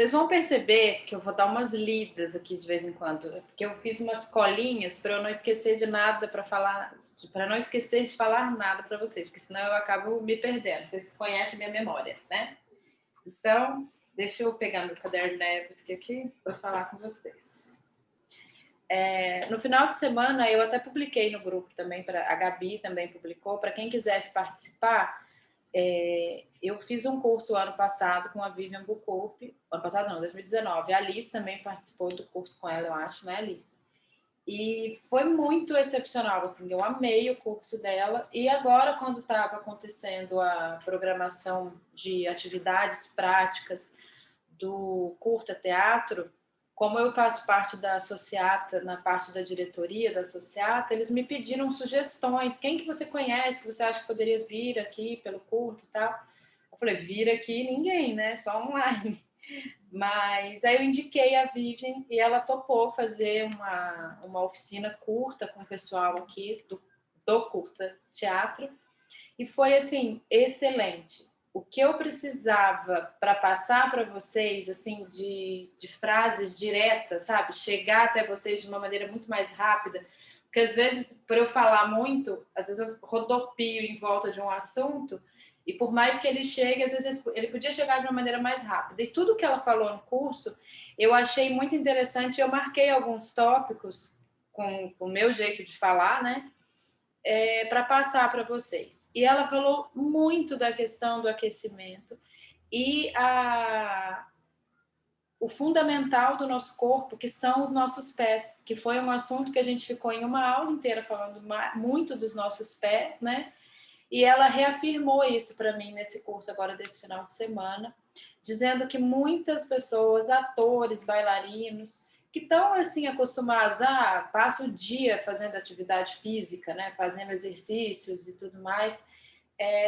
Vocês vão perceber que eu vou dar umas lidas aqui de vez em quando, porque eu fiz umas colinhas para eu não esquecer de nada para falar, para não esquecer de falar nada para vocês, porque senão eu acabo me perdendo. Vocês conhecem minha memória, né? Então, deixa eu pegar meu caderno Nevsky aqui para falar com vocês. No final de semana, eu até publiquei no grupo também, a Gabi também publicou, para quem quisesse participar. Eu fiz um curso ano passado com a Vivian Bucorp, ano passado não, 2019. A Alice também participou do curso com ela, eu acho, né, Alice? E foi muito excepcional, assim, eu amei o curso dela. E agora, quando estava acontecendo a programação de atividades práticas do Curta Teatro, como eu faço parte da Associata, na parte da diretoria da Associata, eles me pediram sugestões. Quem que você conhece, que você acha que poderia vir aqui pelo curto e tal? Eu falei, vir aqui ninguém, né? Só online. Mas aí eu indiquei a Vivian e ela topou fazer uma oficina curta com o pessoal aqui do Curta Teatro. E foi, assim, excelente. O que eu precisava para passar para vocês, assim, de frases diretas, sabe? Chegar até vocês de uma maneira muito mais rápida. Porque, às vezes, por eu falar muito, às vezes eu rodopio em volta de um assunto e por mais que ele chegue, às vezes ele podia chegar de uma maneira mais rápida. E tudo que ela falou no curso, eu achei muito interessante. Eu marquei alguns tópicos com o meu jeito de falar, né? Para passar para vocês. E ela falou muito da questão do aquecimento e o fundamental do nosso corpo, que são os nossos pés, que foi um assunto que a gente ficou em uma aula inteira falando muito dos nossos pés, né? E ela reafirmou isso para mim nesse curso agora desse final de semana, dizendo que muitas pessoas, atores, bailarinos, que estão assim acostumados a passa o dia fazendo atividade física, né, fazendo exercícios e tudo mais,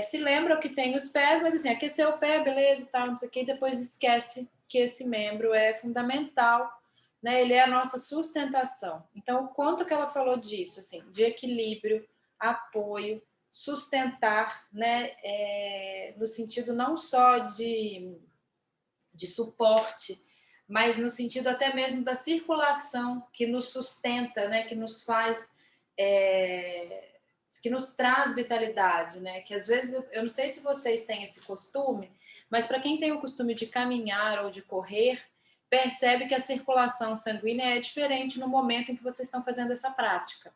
se lembram que tem os pés, mas assim, aquecer o pé, beleza e tal, não sei o que, e depois esquece que esse membro é fundamental, né, ele é a nossa sustentação. Então, o quanto que ela falou disso, assim, de equilíbrio, apoio, sustentar, né, no sentido não só de suporte, mas no sentido até mesmo da circulação que nos sustenta, né, que nos faz, que nos traz vitalidade, né? Que às vezes eu não sei se vocês têm esse costume, mas para quem tem o costume de caminhar ou de correr, percebe que a circulação sanguínea é diferente no momento em que vocês estão fazendo essa prática.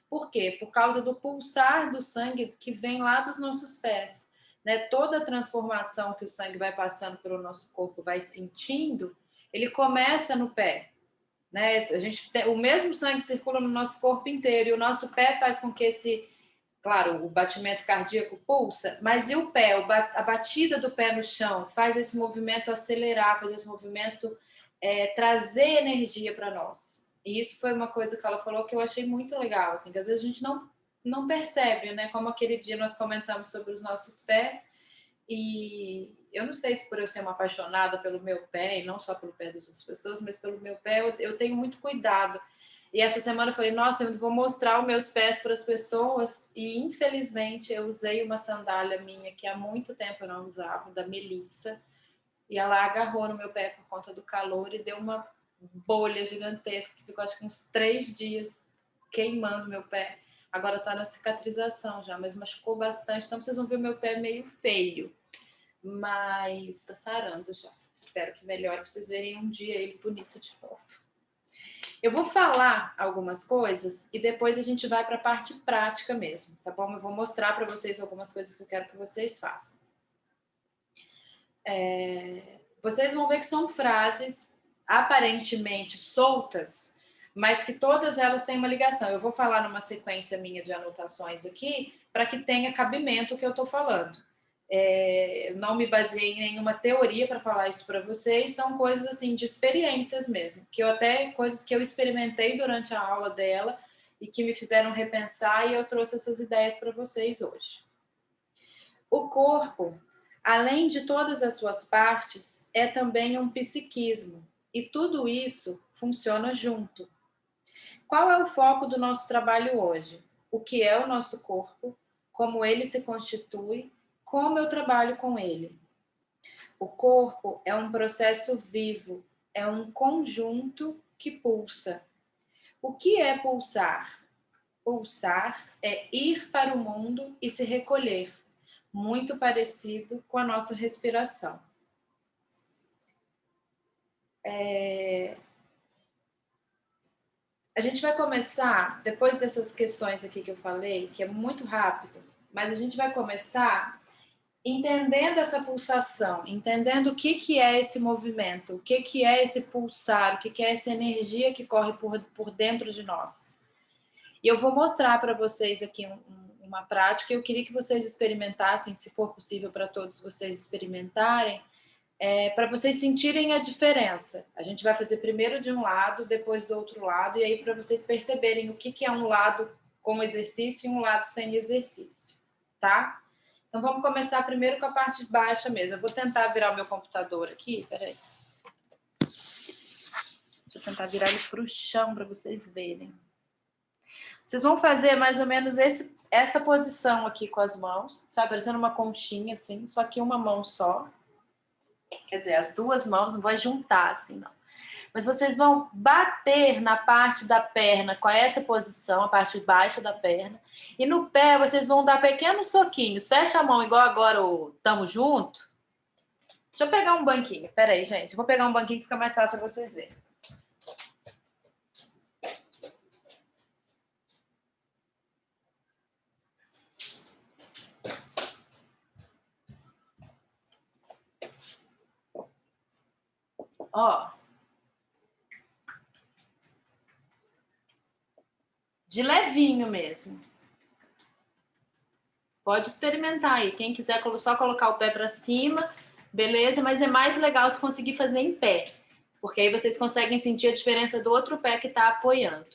Por quê? Por causa do pulsar do sangue que vem lá dos nossos pés. Né? Toda a transformação que o sangue vai passando pelo nosso corpo, vai sentindo, ele começa no pé. Né? O mesmo sangue circula no nosso corpo inteiro e o nosso pé faz com que claro, o batimento cardíaco pulsa, mas e o pé? A batida do pé no chão faz esse movimento acelerar, faz esse movimento trazer energia para nós. E isso foi uma coisa que ela falou que eu achei muito legal, assim, que às vezes a gente não percebe, né? Como aquele dia nós comentamos sobre os nossos pés, e eu não sei se por eu ser uma apaixonada pelo meu pé, e não só pelo pé das outras pessoas, mas pelo meu pé, eu tenho muito cuidado. E essa semana eu falei, nossa, eu vou mostrar os meus pés para as pessoas, e infelizmente eu usei uma sandália minha que há muito tempo eu não usava, da Melissa, e ela agarrou no meu pé por conta do calor e deu uma bolha gigantesca, que ficou acho que uns 3 dias queimando meu pé. Agora tá na cicatrização já, mas machucou bastante, então vocês vão ver meu pé meio feio, mas tá sarando já. Espero que melhore para vocês verem um dia ele bonito de novo. Eu vou falar algumas coisas e depois a gente vai para a parte prática mesmo, tá bom? Eu vou mostrar para vocês algumas coisas que eu quero que vocês façam. Vocês vão ver que são frases aparentemente soltas, mas que todas elas têm uma ligação. Eu vou falar numa sequência minha de anotações aqui para que tenha cabimento o que eu estou falando. Eu não me baseei em nenhuma teoria para falar isso para vocês, são coisas assim de experiências mesmo, que eu até coisas que eu experimentei durante a aula dela e que me fizeram repensar, e eu trouxe essas ideias para vocês hoje. O corpo, além de todas as suas partes, é também um psiquismo, e tudo isso funciona junto. Qual é o foco do nosso trabalho hoje? O que é o nosso corpo? Como ele se constitui? Como eu trabalho com ele? O corpo é um processo vivo, é um conjunto que pulsa. O que é pulsar? Pulsar é ir para o mundo e se recolher, muito parecido com a nossa respiração. A gente vai começar, depois dessas questões aqui que eu falei, que é muito rápido, mas a gente vai começar entendendo essa pulsação, entendendo o que é esse movimento, o que é esse pulsar, o que é essa energia que corre por dentro de nós. E eu vou mostrar para vocês aqui uma prática. Eu queria que vocês experimentassem, se for possível para todos vocês experimentarem, para vocês sentirem a diferença. A gente vai fazer primeiro de um lado, depois do outro lado, e aí para vocês perceberem o que é um lado com exercício e um lado sem exercício, tá? Então vamos começar primeiro com a parte de baixa mesmo. Eu vou tentar virar o meu computador aqui, peraí. Deixa eu tentar virar ele para o chão para vocês verem. Vocês vão fazer mais ou menos essa posição aqui com as mãos, sabe? Parecendo uma conchinha, assim, só que uma mão só. Quer dizer, as duas mãos não vai juntar, assim, não. Mas vocês vão bater na parte da perna com essa posição, a parte baixa da perna. E no pé, vocês vão dar pequenos soquinhos. Fecha a mão, igual agora o Tamo Junto. Deixa eu pegar um banquinho. Pera aí, gente. Eu vou pegar um banquinho que fica mais fácil para vocês verem. Ó. De levinho mesmo. Pode experimentar aí. Quem quiser só colocar o pé para cima, beleza, mas é mais legal se conseguir fazer em pé, porque aí vocês conseguem sentir a diferença do outro pé que está apoiando.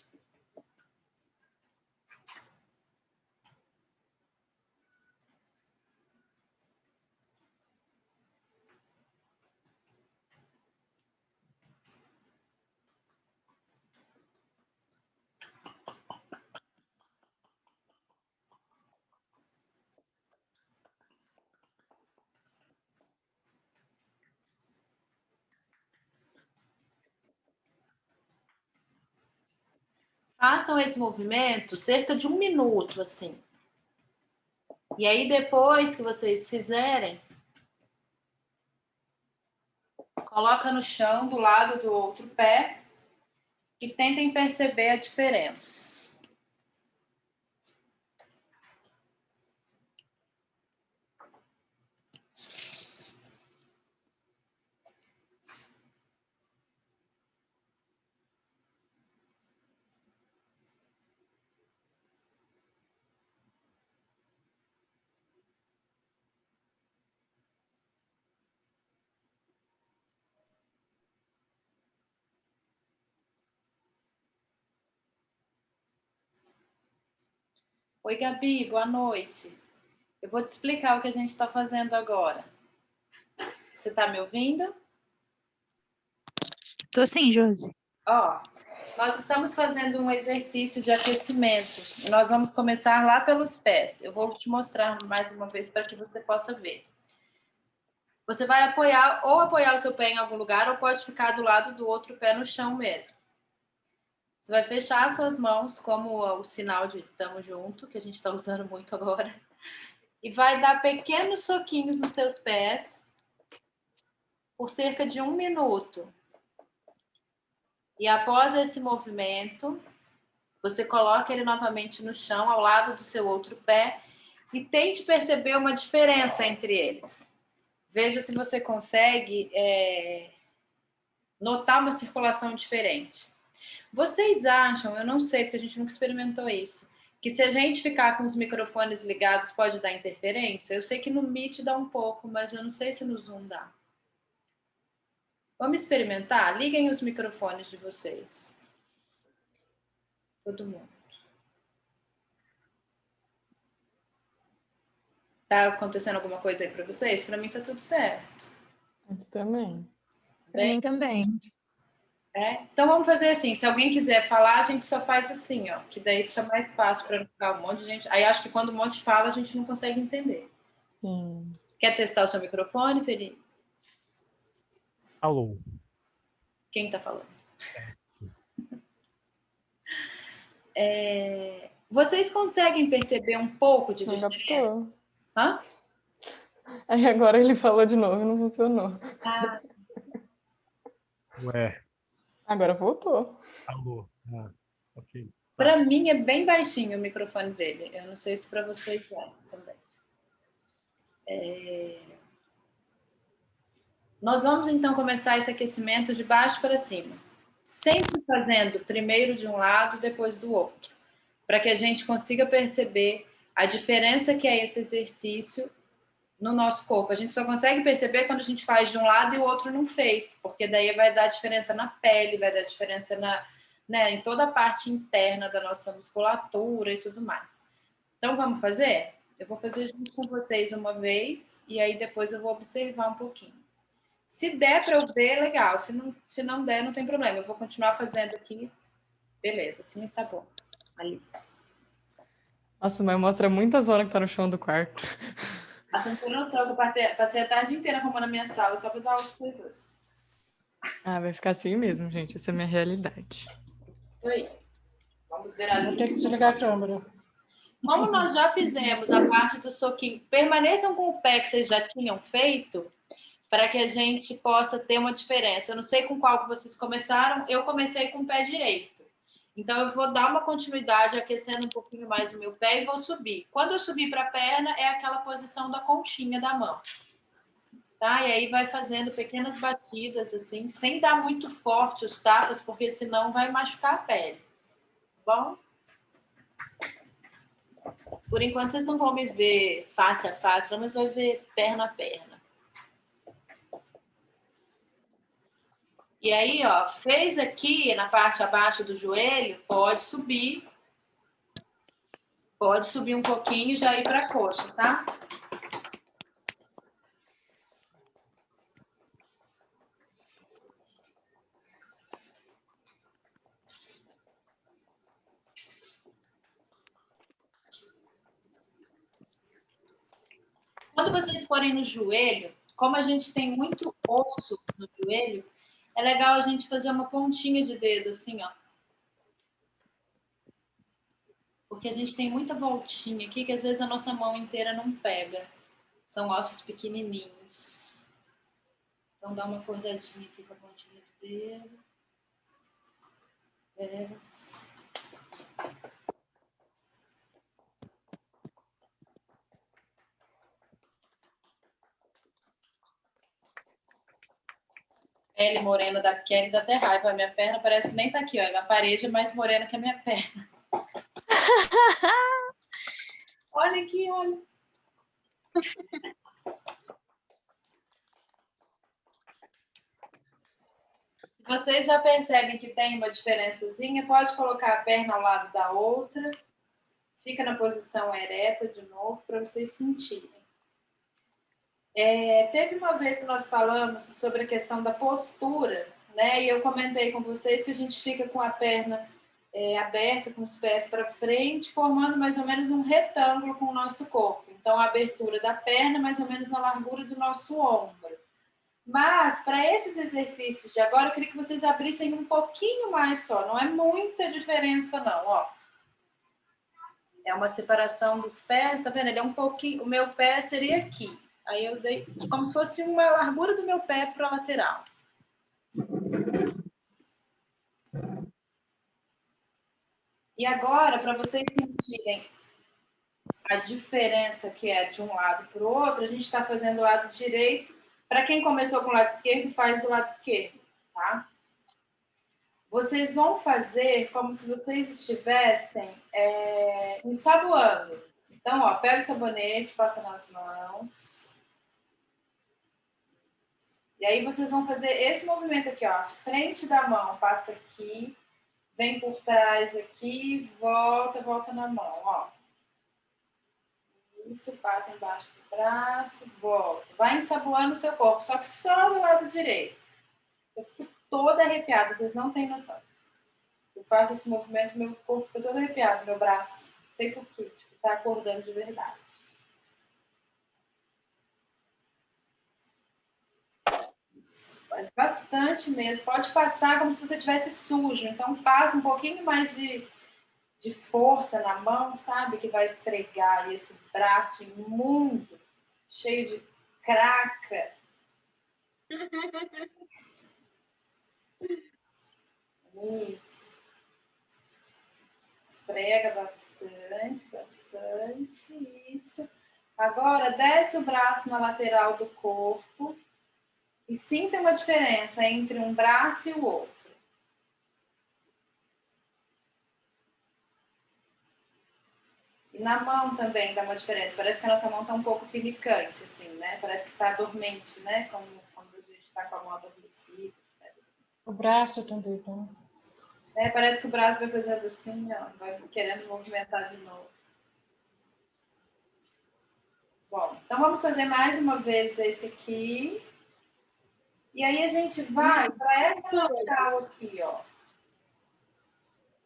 Façam esse movimento cerca de 1 minuto, assim. E aí, depois que vocês fizerem, coloca no chão do lado do outro pé e tentem perceber a diferença. Oi, Gabi, boa noite. Eu vou te explicar o que a gente está fazendo agora. Você está me ouvindo? Tô sim, Josi. Ó, nós estamos fazendo um exercício de aquecimento. Nós vamos começar lá pelos pés. Eu vou te mostrar mais uma vez para que você possa ver. Você vai apoiar o seu pé em algum lugar ou pode ficar do lado do outro pé no chão mesmo. Você vai fechar as suas mãos como o sinal de tamo junto, que a gente está usando muito agora. E vai dar pequenos soquinhos nos seus pés por cerca de 1 minuto. E após esse movimento, você coloca ele novamente no chão, ao lado do seu outro pé, e tente perceber uma diferença entre eles. Veja se você consegue notar uma circulação diferente. Vocês acham, eu não sei, porque a gente nunca experimentou isso, que se a gente ficar com os microfones ligados pode dar interferência? Eu sei que no Meet dá um pouco, mas eu não sei se no Zoom dá. Vamos experimentar? Liguem os microfones de vocês. Todo mundo. Tá acontecendo alguma coisa aí para vocês? Para mim tá tudo certo. Eu também. Pra mim também. Então vamos fazer assim, se alguém quiser falar, a gente só faz assim, ó, que daí fica mais fácil para não ficar um monte de gente. Aí acho que quando um monte fala, a gente não consegue entender. Sim. Quer testar o seu microfone, Felipe? Alô. Quem está falando? Vocês conseguem perceber um pouco de diferença? Hã? Aí agora ele falou de novo e não funcionou. Ah, Ué. Agora voltou. Alô. Ok. para mim é bem baixinho o microfone dele. Eu não sei se para vocês é também. Nós vamos então começar esse aquecimento de baixo para cima, sempre fazendo primeiro de um lado, depois do outro, para que a gente consiga perceber a diferença que é esse exercício no nosso corpo. A gente só consegue perceber quando a gente faz de um lado e o outro não fez, porque daí vai dar diferença na pele, vai dar diferença em toda a parte interna da nossa musculatura e tudo mais. Então, vamos fazer? Eu vou fazer junto com vocês uma vez e aí depois eu vou observar um pouquinho. Se der para eu ver, legal. Se não der, não tem problema. Eu vou continuar fazendo aqui. Beleza, assim tá bom. Alice. Nossa, mas mostra muitas horas que tá no chão do quarto. Você não tem noção que eu passei a tarde inteira arrumando a minha sala só para dar aula para vocês. Ah, vai ficar assim mesmo, gente. Essa é a minha realidade. Isso aí. Vamos ver ali. Vou ter que desligar a câmera. Como nós já fizemos a parte do soquinho, permaneçam com o pé que vocês já tinham feito, para que a gente possa ter uma diferença. Eu não sei com qual que vocês começaram, eu comecei com o pé direito. Então, eu vou dar uma continuidade, aquecendo um pouquinho mais o meu pé e vou subir. Quando eu subir para a perna, é aquela posição da conchinha da mão. Tá? E aí vai fazendo pequenas batidas, assim, sem dar muito forte os tapas, porque senão vai machucar a pele. Tá bom? Por enquanto, vocês não vão me ver face a face, mas vai ver perna a perna. E aí, ó, fez aqui na parte abaixo do joelho, pode subir um pouquinho e já ir para a coxa, tá? Quando vocês forem no joelho, como a gente tem muito osso no joelho, é legal a gente fazer uma pontinha de dedo, assim, ó. Porque a gente tem muita voltinha aqui que às vezes a nossa mão inteira não pega. São ossos pequenininhos. Então dá uma acordadinha aqui com a pontinha de dedo. Pele morena da Kelly dá até raiva. A minha perna parece que nem tá aqui, ó. A minha parede é mais morena que a minha perna. Olha aqui, olha. Se vocês já percebem que tem uma diferençazinha, pode colocar a perna ao lado da outra. Fica na posição ereta de novo para vocês sentirem. Teve uma vez que nós falamos sobre a questão da postura, né? E eu comentei com vocês que a gente fica com a perna aberta, com os pés para frente, formando mais ou menos um retângulo com o nosso corpo. Então, a abertura da perna mais ou menos na largura do nosso ombro. Mas, para esses exercícios de agora, eu queria que vocês abrissem um pouquinho mais só. Não é muita diferença, não, ó. É uma separação dos pés, tá vendo? Ele é um pouquinho... O meu pé seria aqui. Aí eu dei como se fosse uma largura do meu pé para a lateral. E agora, para vocês sentirem a diferença que é de um lado para o outro, a gente está fazendo o lado direito. Para quem começou com o lado esquerdo, faz do lado esquerdo, tá? Vocês vão fazer como se vocês estivessem ensaboando. Então, ó, pega o sabonete, passa nas mãos. E aí vocês vão fazer esse movimento aqui, ó. Frente da mão, passa aqui. Vem por trás aqui, volta na mão, ó. Isso, passa embaixo do braço, volta. Vai ensaboando o seu corpo, só que só do lado direito. Eu fico toda arrepiada, vocês não têm noção. Eu faço esse movimento, meu corpo fica todo arrepiado, meu braço. Não sei por quê, tipo, tá acordando de verdade. mas bastante mesmo. Pode passar como se você tivesse sujo. Então, passa um pouquinho mais de força na mão, sabe? Que vai esfregar esse braço imundo, cheio de craca. Isso. Esfrega bastante, bastante. Isso. Agora, desce o braço na lateral do corpo e sinta uma diferença entre um braço e o outro. E na mão também dá uma diferença. Parece que a nossa mão está um pouco pinicante, assim, né? Parece que está dormente, né? Como quando a gente está com a mão adormecida. O braço também, tá? Parece que o braço vai fazendo assim, ó, vai querendo movimentar de novo. Bom, então vamos fazer mais uma vez esse aqui. E aí a gente vai para essa lateral aqui, ó.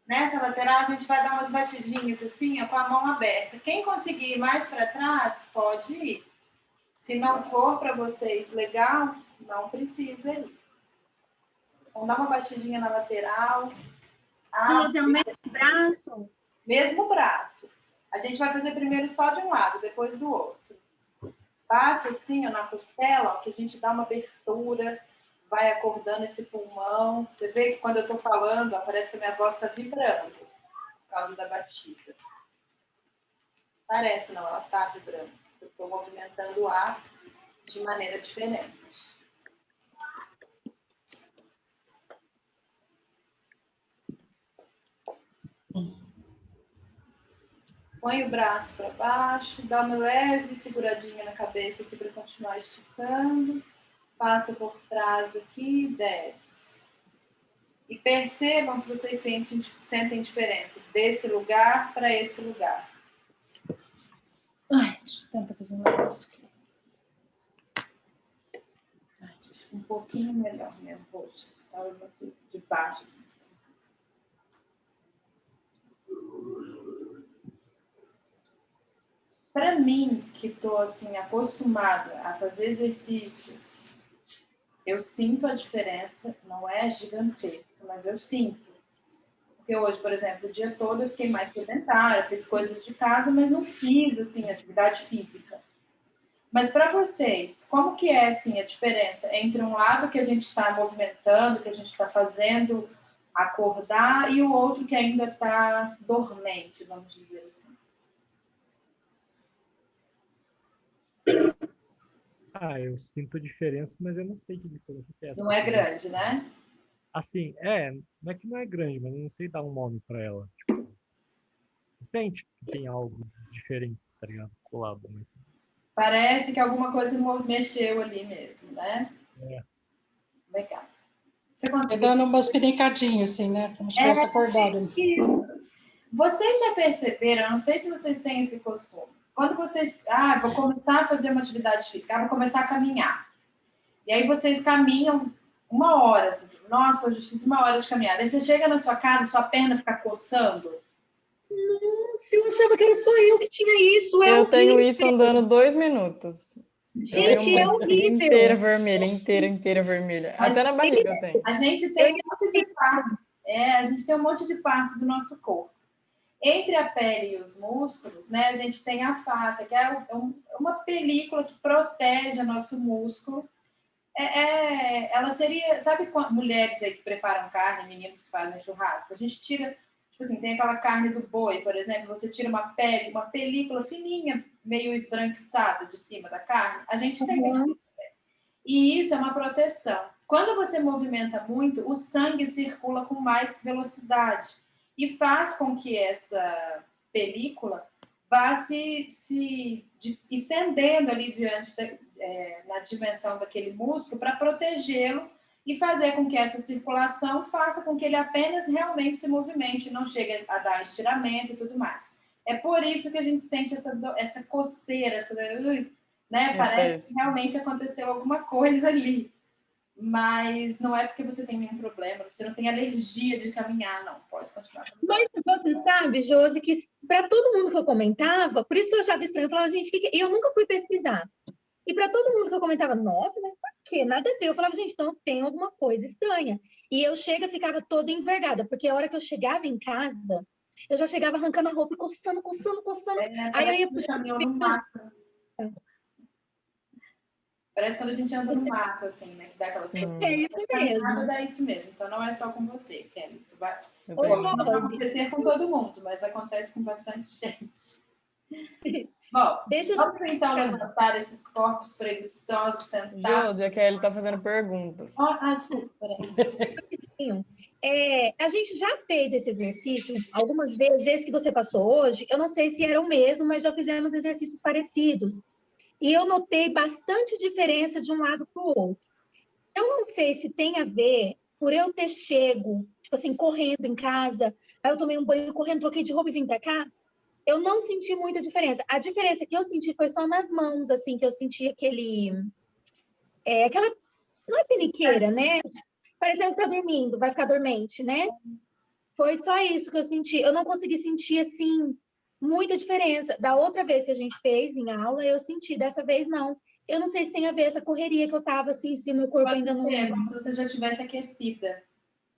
Nessa lateral a gente vai dar umas batidinhas assim, ó, com a mão aberta. Quem conseguir ir mais para trás, pode ir. Se não for para vocês legal, não precisa ir. Vamos dar uma batidinha na lateral. Mas é o mesmo braço? Mesmo braço. A gente vai fazer primeiro só de um lado, depois do outro. Bate assim, ó, na costela, ó, que a gente dá uma abertura, vai acordando esse pulmão. Você vê que quando eu estou falando, ó, parece que a minha voz está vibrando por causa da batida. Parece, não, ela está vibrando. Eu estou movimentando o ar de maneira diferente. Põe o braço para baixo, dá uma leve seguradinha na cabeça aqui para continuar esticando. Passa por trás aqui, desce. E percebam se vocês sentem diferença desse lugar para esse lugar. Ai, deixa eu tentar fazer um negócio aqui. Ai, fica um pouquinho melhor meu rosto. Estava muito de baixo assim. Para mim, que estou assim, acostumada a fazer exercícios, eu sinto a diferença, não é gigantesca, mas eu sinto. Porque hoje, por exemplo, o dia todo eu fiquei mais sedentária, fiz coisas de casa, mas não fiz assim, atividade física. Mas para vocês, como que é assim, a diferença entre um lado que a gente está movimentando, que a gente está fazendo acordar, e o outro que ainda está dormente, vamos dizer assim? Eu sinto diferença, mas eu não sei que diferença que é essa. Não é grande, né? Assim, não é que não é grande, mas eu não sei dar um nome para ela. Tipo, você sente que tem algo diferente, tá ligado? Colado, mas... Parece que alguma coisa mexeu ali mesmo, né? É. Legal. Você consegue... dando umas pinicadinhas, assim, né? Como se tivesse acordado. Isso. Vocês já perceberam, eu não sei se vocês têm esse costume, quando vocês, vou começar a fazer uma atividade física, vou começar a caminhar. E aí vocês caminham 1 hora, assim, nossa, hoje fiz 1 hora de caminhada. Aí você chega na sua casa, sua perna fica coçando. Nossa, eu achava que era só eu que tinha isso. Eu tenho isso andando 2 minutos. Gente, é horrível. Inteira vermelha. Mas até na barriga eu tenho. A gente tem um monte de partes. A gente tem um monte de partes do nosso corpo. Entre a pele e os músculos, né, a gente tem a face, que é uma película que protege o nosso músculo. Ela seria, sabe, mulheres aí que preparam carne, meninos que fazem churrasco, a gente tira, tipo assim, tem aquela carne do boi, por exemplo, você tira uma pele, uma película fininha, meio esbranquiçada de cima da carne, a gente tem. E isso é uma proteção. Quando você movimenta muito, o sangue circula com mais velocidade e faz com que essa película vá se estendendo ali diante na dimensão daquele músculo para protegê-lo e fazer com que essa circulação faça com que ele apenas realmente se movimente, não chegue a dar estiramento e tudo mais. É por isso que a gente sente essa coceira, né? Parece que realmente aconteceu alguma coisa ali. Mas não é porque você tem nenhum problema, você não tem alergia de caminhar, não. Pode continuar. Mas você sabe, Josi, que para todo mundo que eu comentava, por isso que eu achava estranho, eu falava, gente, eu nunca fui pesquisar. E para todo mundo que eu comentava, nossa, mas por quê? Nada a ver. Eu falava, gente, então tem alguma coisa estranha. E eu ficava toda envergada, porque a hora que eu chegava em casa, eu já chegava arrancando a roupa e coçando. Aí eu ia pro Caminhão no mato. Parece quando a gente anda no mato, assim, né? Que dá aquela sensação. É isso mesmo. Dá isso mesmo. Então não é só com você, Kelly. Isso vai Ô, não acontecer com todo mundo, mas acontece com bastante gente. Bom, vamos então levantar esses corpos preguiçosos sentados. Josi, a Kelly tá fazendo perguntas. Desculpa, peraí. A gente já fez esse exercício algumas vezes, esse que você passou hoje, eu não sei se era o mesmo, mas já fizemos exercícios parecidos. E eu notei bastante diferença de um lado para o outro. Eu não sei se tem a ver por eu ter chego, tipo assim, correndo em casa, aí eu tomei um banho correndo, troquei de roupa e vim para cá. Eu não senti muita diferença. A diferença que eu senti foi só nas mãos, assim, que eu senti aquela, não é peniqueira, né? Parecendo que tá dormindo, vai ficar dormente, né? Foi só isso que eu senti. Eu não consegui sentir, assim, muita diferença. Da outra vez que a gente fez em aula, eu senti. Dessa vez, não. Eu não sei se tem a ver essa correria que eu tava, assim, se meu corpo ainda não... É como se você já tivesse aquecida,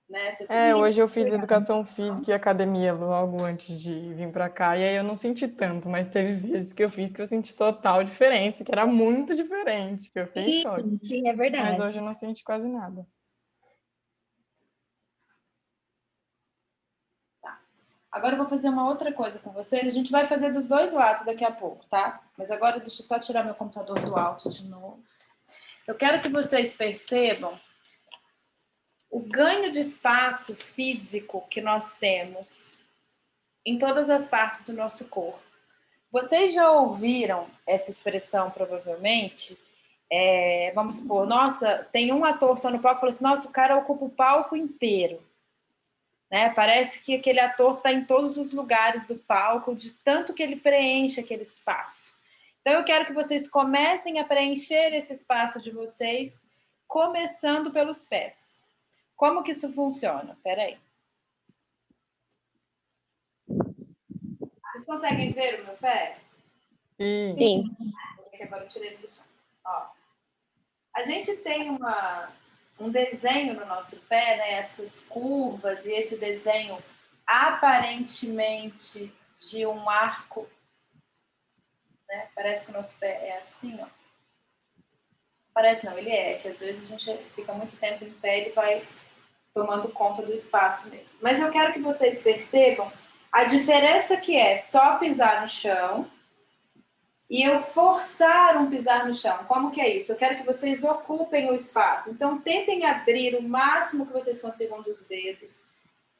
né? Hoje eu fiz educação física e academia logo antes de vir pra cá, e aí eu não senti tanto, mas teve vezes que eu fiz que eu senti total diferença, que era muito diferente, que eu fiquei em choque. Sim, é verdade. Mas hoje eu não senti quase nada. Agora eu vou fazer uma outra coisa com vocês. A gente vai fazer dos dois lados daqui a pouco, tá? Mas agora deixa eu só tirar meu computador do alto de novo. Eu quero que vocês percebam o ganho de espaço físico que nós temos em todas as partes do nosso corpo. Vocês já ouviram essa expressão, provavelmente? Vamos supor, nossa, tem um ator só no palco que falou assim, nossa, o cara ocupa o palco inteiro. Né? Parece que aquele ator está em todos os lugares do palco, de tanto que ele preenche aquele espaço. Então, eu quero que vocês comecem a preencher esse espaço de vocês, começando pelos pés. Como que isso funciona? Espera aí. Vocês conseguem ver o meu pé? Sim. Agora eu tirei do chão. Ó. A gente tem um desenho no nosso pé, né? Essas curvas e esse desenho aparentemente de um arco, né? Parece que o nosso pé é assim, ó. Parece não, ele que às vezes a gente fica muito tempo em pé e ele vai tomando conta do espaço mesmo. Mas eu quero que vocês percebam a diferença que é só pisar no chão e eu forçar um pisar no chão. Como que é isso? Eu quero que vocês ocupem o espaço. Então, tentem abrir o máximo que vocês consigam dos dedos.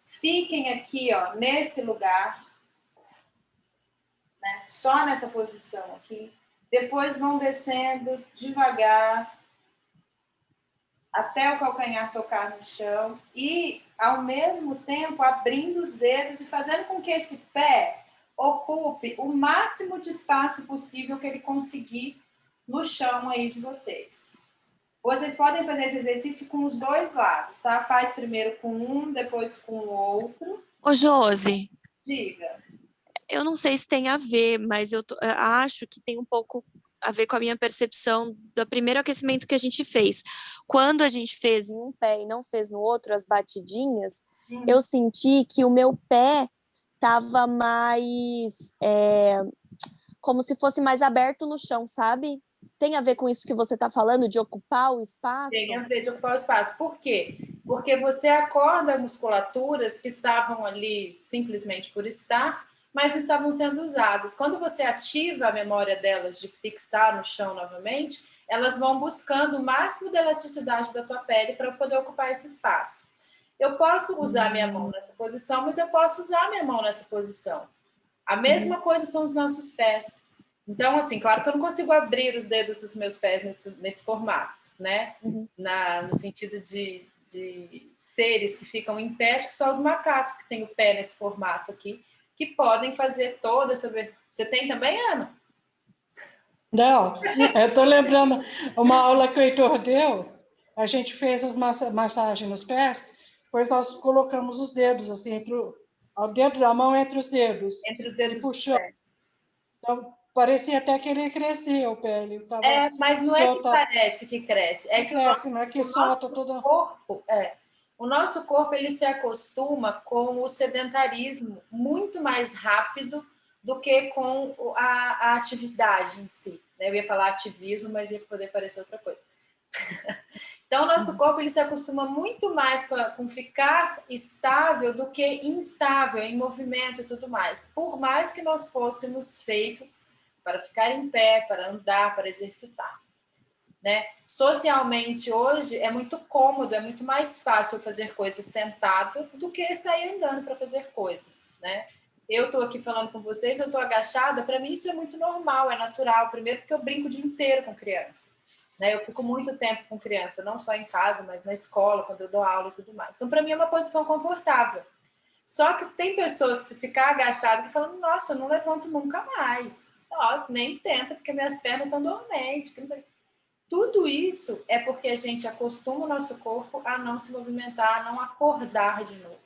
Fiquem aqui, ó, nesse lugar. Né? Só nessa posição aqui. Depois vão descendo devagar até o calcanhar tocar no chão. E, ao mesmo tempo, abrindo os dedos e fazendo com que esse pé ocupe o máximo de espaço possível que ele conseguir no chão aí de vocês. Vocês podem fazer esse exercício com os dois lados, tá? Faz primeiro com um, depois com o outro. Ô, Josi. Diga. Eu não sei se tem a ver, mas eu acho que tem um pouco a ver com a minha percepção do primeiro aquecimento que a gente fez. Quando a gente fez em um pé e não fez no outro, as batidinhas, eu senti que o meu pé estava mais, como se fosse mais aberto no chão, sabe? Tem a ver com isso que você está falando, de ocupar o espaço? Tem a ver de ocupar o espaço. Por quê? Porque você acorda musculaturas que estavam ali simplesmente por estar, mas não estavam sendo usadas. Quando você ativa a memória delas de fixar no chão novamente, elas vão buscando o máximo de elasticidade da tua pele para poder ocupar esse espaço. Eu posso usar minha mão nessa posição, mas eu posso usar minha mão nessa posição. A mesma coisa são os nossos pés. Então, assim, claro que eu não consigo abrir os dedos dos meus pés nesse formato, né? No sentido de seres que ficam em pé, acho que só os macacos que têm o pé nesse formato aqui, que podem fazer toda essa... Você tem também, Ana? Não, eu estou lembrando uma aula que o Heitor deu, a gente fez as massagens nos pés, depois nós colocamos os dedos, assim, o dedo da mão entre os dedos. Entre os dedos puxando. Então, parecia até que ele crescia, o pé. Ele tava Mas não é que solta, parece que cresce, é que cresce, não é que solta toda... o nosso corpo ele se acostuma com o sedentarismo muito mais rápido do que com a atividade em si, né? Eu ia falar ativismo, mas ia poder parecer outra coisa. Então, o nosso corpo ele se acostuma muito mais com ficar estável do que instável, em movimento e tudo mais. Por mais que nós fôssemos feitos para ficar em pé, para andar, para exercitar. Né? Socialmente, hoje, é muito cômodo, é muito mais fácil fazer coisas sentado do que sair andando para fazer coisas. Né? Eu estou aqui falando com vocês, eu estou agachada, para mim isso é muito normal, é natural. Primeiro porque eu brinco o dia inteiro com criança. Né? Eu fico muito tempo com criança, não só em casa, mas na escola, quando eu dou aula e tudo mais. Então, para mim, é uma posição confortável. Só que tem pessoas que, se ficar agachado, que falam, nossa, eu não levanto nunca mais. Ó, nem tenta, porque minhas pernas estão dormentes. Tudo isso é porque a gente acostuma o nosso corpo a não se movimentar, a não acordar de novo.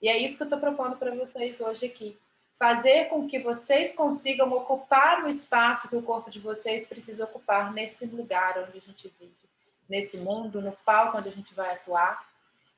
E é isso que eu estou propondo para vocês hoje aqui. Fazer com que vocês consigam ocupar o espaço que o corpo de vocês precisa ocupar nesse lugar onde a gente vive, nesse mundo, no palco onde a gente vai atuar.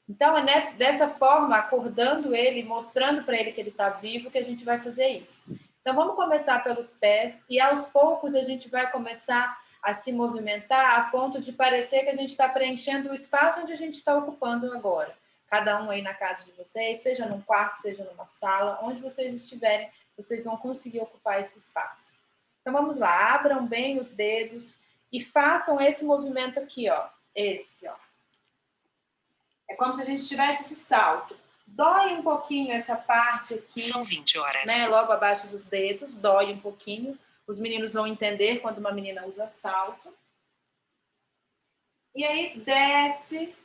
Então, é dessa forma, acordando ele, mostrando para ele que ele está vivo, que a gente vai fazer isso. Então, vamos começar pelos pés e, aos poucos, a gente vai começar a se movimentar a ponto de parecer que a gente está preenchendo o espaço onde a gente está ocupando agora. Cada um aí na casa de vocês, seja num quarto, seja numa sala, onde vocês estiverem, vocês vão conseguir ocupar esse espaço. Então, vamos lá, abram bem os dedos e façam esse movimento aqui, ó. Esse, ó. É como se a gente estivesse de salto. Dói um pouquinho essa parte aqui. São 20 horas. Né, logo abaixo dos dedos, dói um pouquinho. Os meninos vão entender quando uma menina usa salto. E aí desce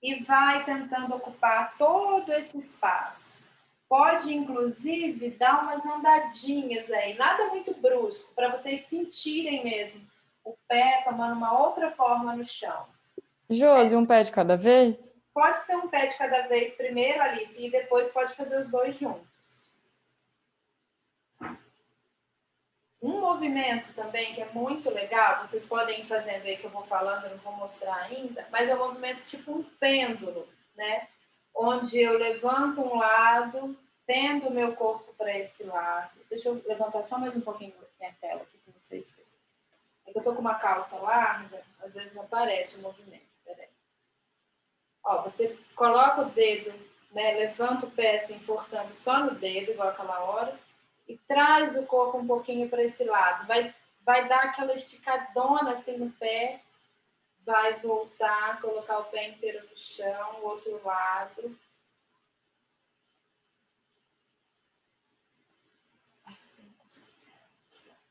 e vai tentando ocupar todo esse espaço. Pode, inclusive, dar umas andadinhas aí, nada muito brusco, para vocês sentirem mesmo o pé tomando uma outra forma no chão. Josi, um pé de cada vez? Pode ser um pé de cada vez primeiro, Alice, e depois pode fazer os dois juntos. Um movimento também que é muito legal, vocês podem ir fazendo aí que eu vou falando, eu não vou mostrar ainda, mas é um movimento tipo um pêndulo, né? Onde eu levanto um lado, tendo o meu corpo para esse lado. Deixa eu levantar só mais um pouquinho a tela aqui para vocês verem. É que eu tô com uma calça larga, às vezes não aparece o movimento. Peraí. Ó, você coloca o dedo, né? Levanta o pé assim, forçando só no dedo, igual aquela hora. E traz o corpo um pouquinho para esse lado. Vai dar aquela esticadona assim no pé. Vai voltar, colocar o pé inteiro no chão, o outro lado.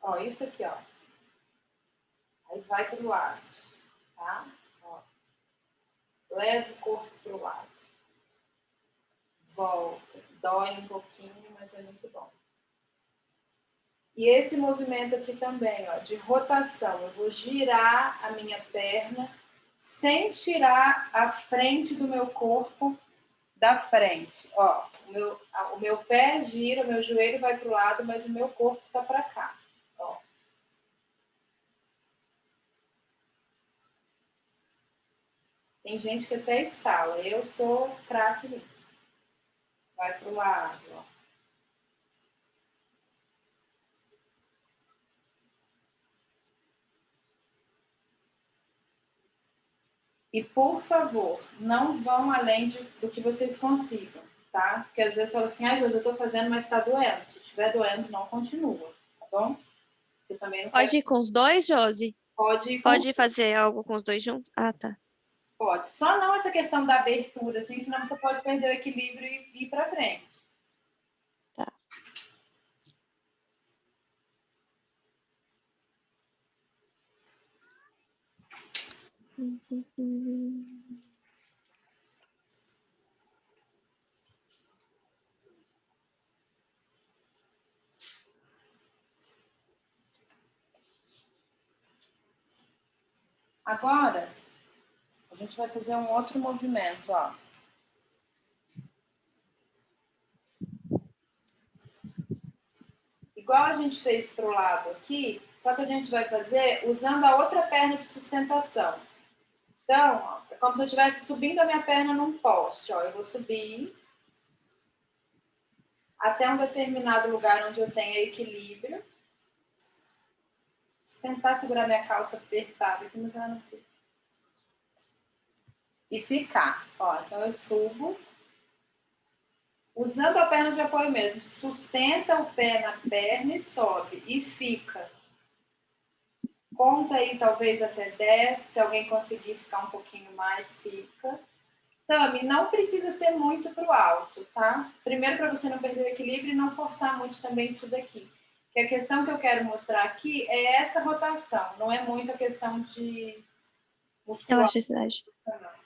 Ó, isso aqui, ó. Aí vai para o lado, tá? Ó. Leva o corpo para o lado. Volta. Dói um pouquinho, mas é muito bom. E esse movimento aqui também, ó, de rotação. Eu vou girar a minha perna sem tirar a frente do meu corpo da frente. Ó, o meu pé gira, o meu joelho vai para o lado, mas o meu corpo está para cá. Ó. Tem gente que até estala. Eu sou craque nisso. Vai para o lado, ó. E, por favor, não vão além do que vocês consigam, tá? Porque às vezes fala assim, Josi, eu estou fazendo, mas está doendo. Se estiver doendo, não continua, tá bom? Eu também não Pode ir com os dois, Josi? Pode ir Pode fazer algo com os dois juntos? Ah, tá. Pode. Só não essa questão da abertura, assim, senão você pode perder o equilíbrio e ir para frente. Tá. Agora, a gente vai fazer um outro movimento, ó. igual a gente fez para o lado aqui, só que a gente vai fazer usando a outra perna de sustentação. Então, ó, é como se eu estivesse subindo a minha perna num poste. Ó, eu vou subir até um determinado lugar onde eu tenha equilíbrio. Tentar segurar minha calça apertada aqui, mas ela não fica. E ficar. Ó, então eu subo. Usando a perna de apoio mesmo. Sustenta o pé na perna e sobe. E fica. Conta aí, talvez até 10. Se alguém conseguir ficar um pouquinho mais, fica. Tami, não precisa ser muito para o alto, tá? Primeiro, para você não perder o equilíbrio e não forçar muito também isso daqui. Que a questão que eu quero mostrar aqui é essa rotação. Não é muito a questão de musculação, Elasticidade.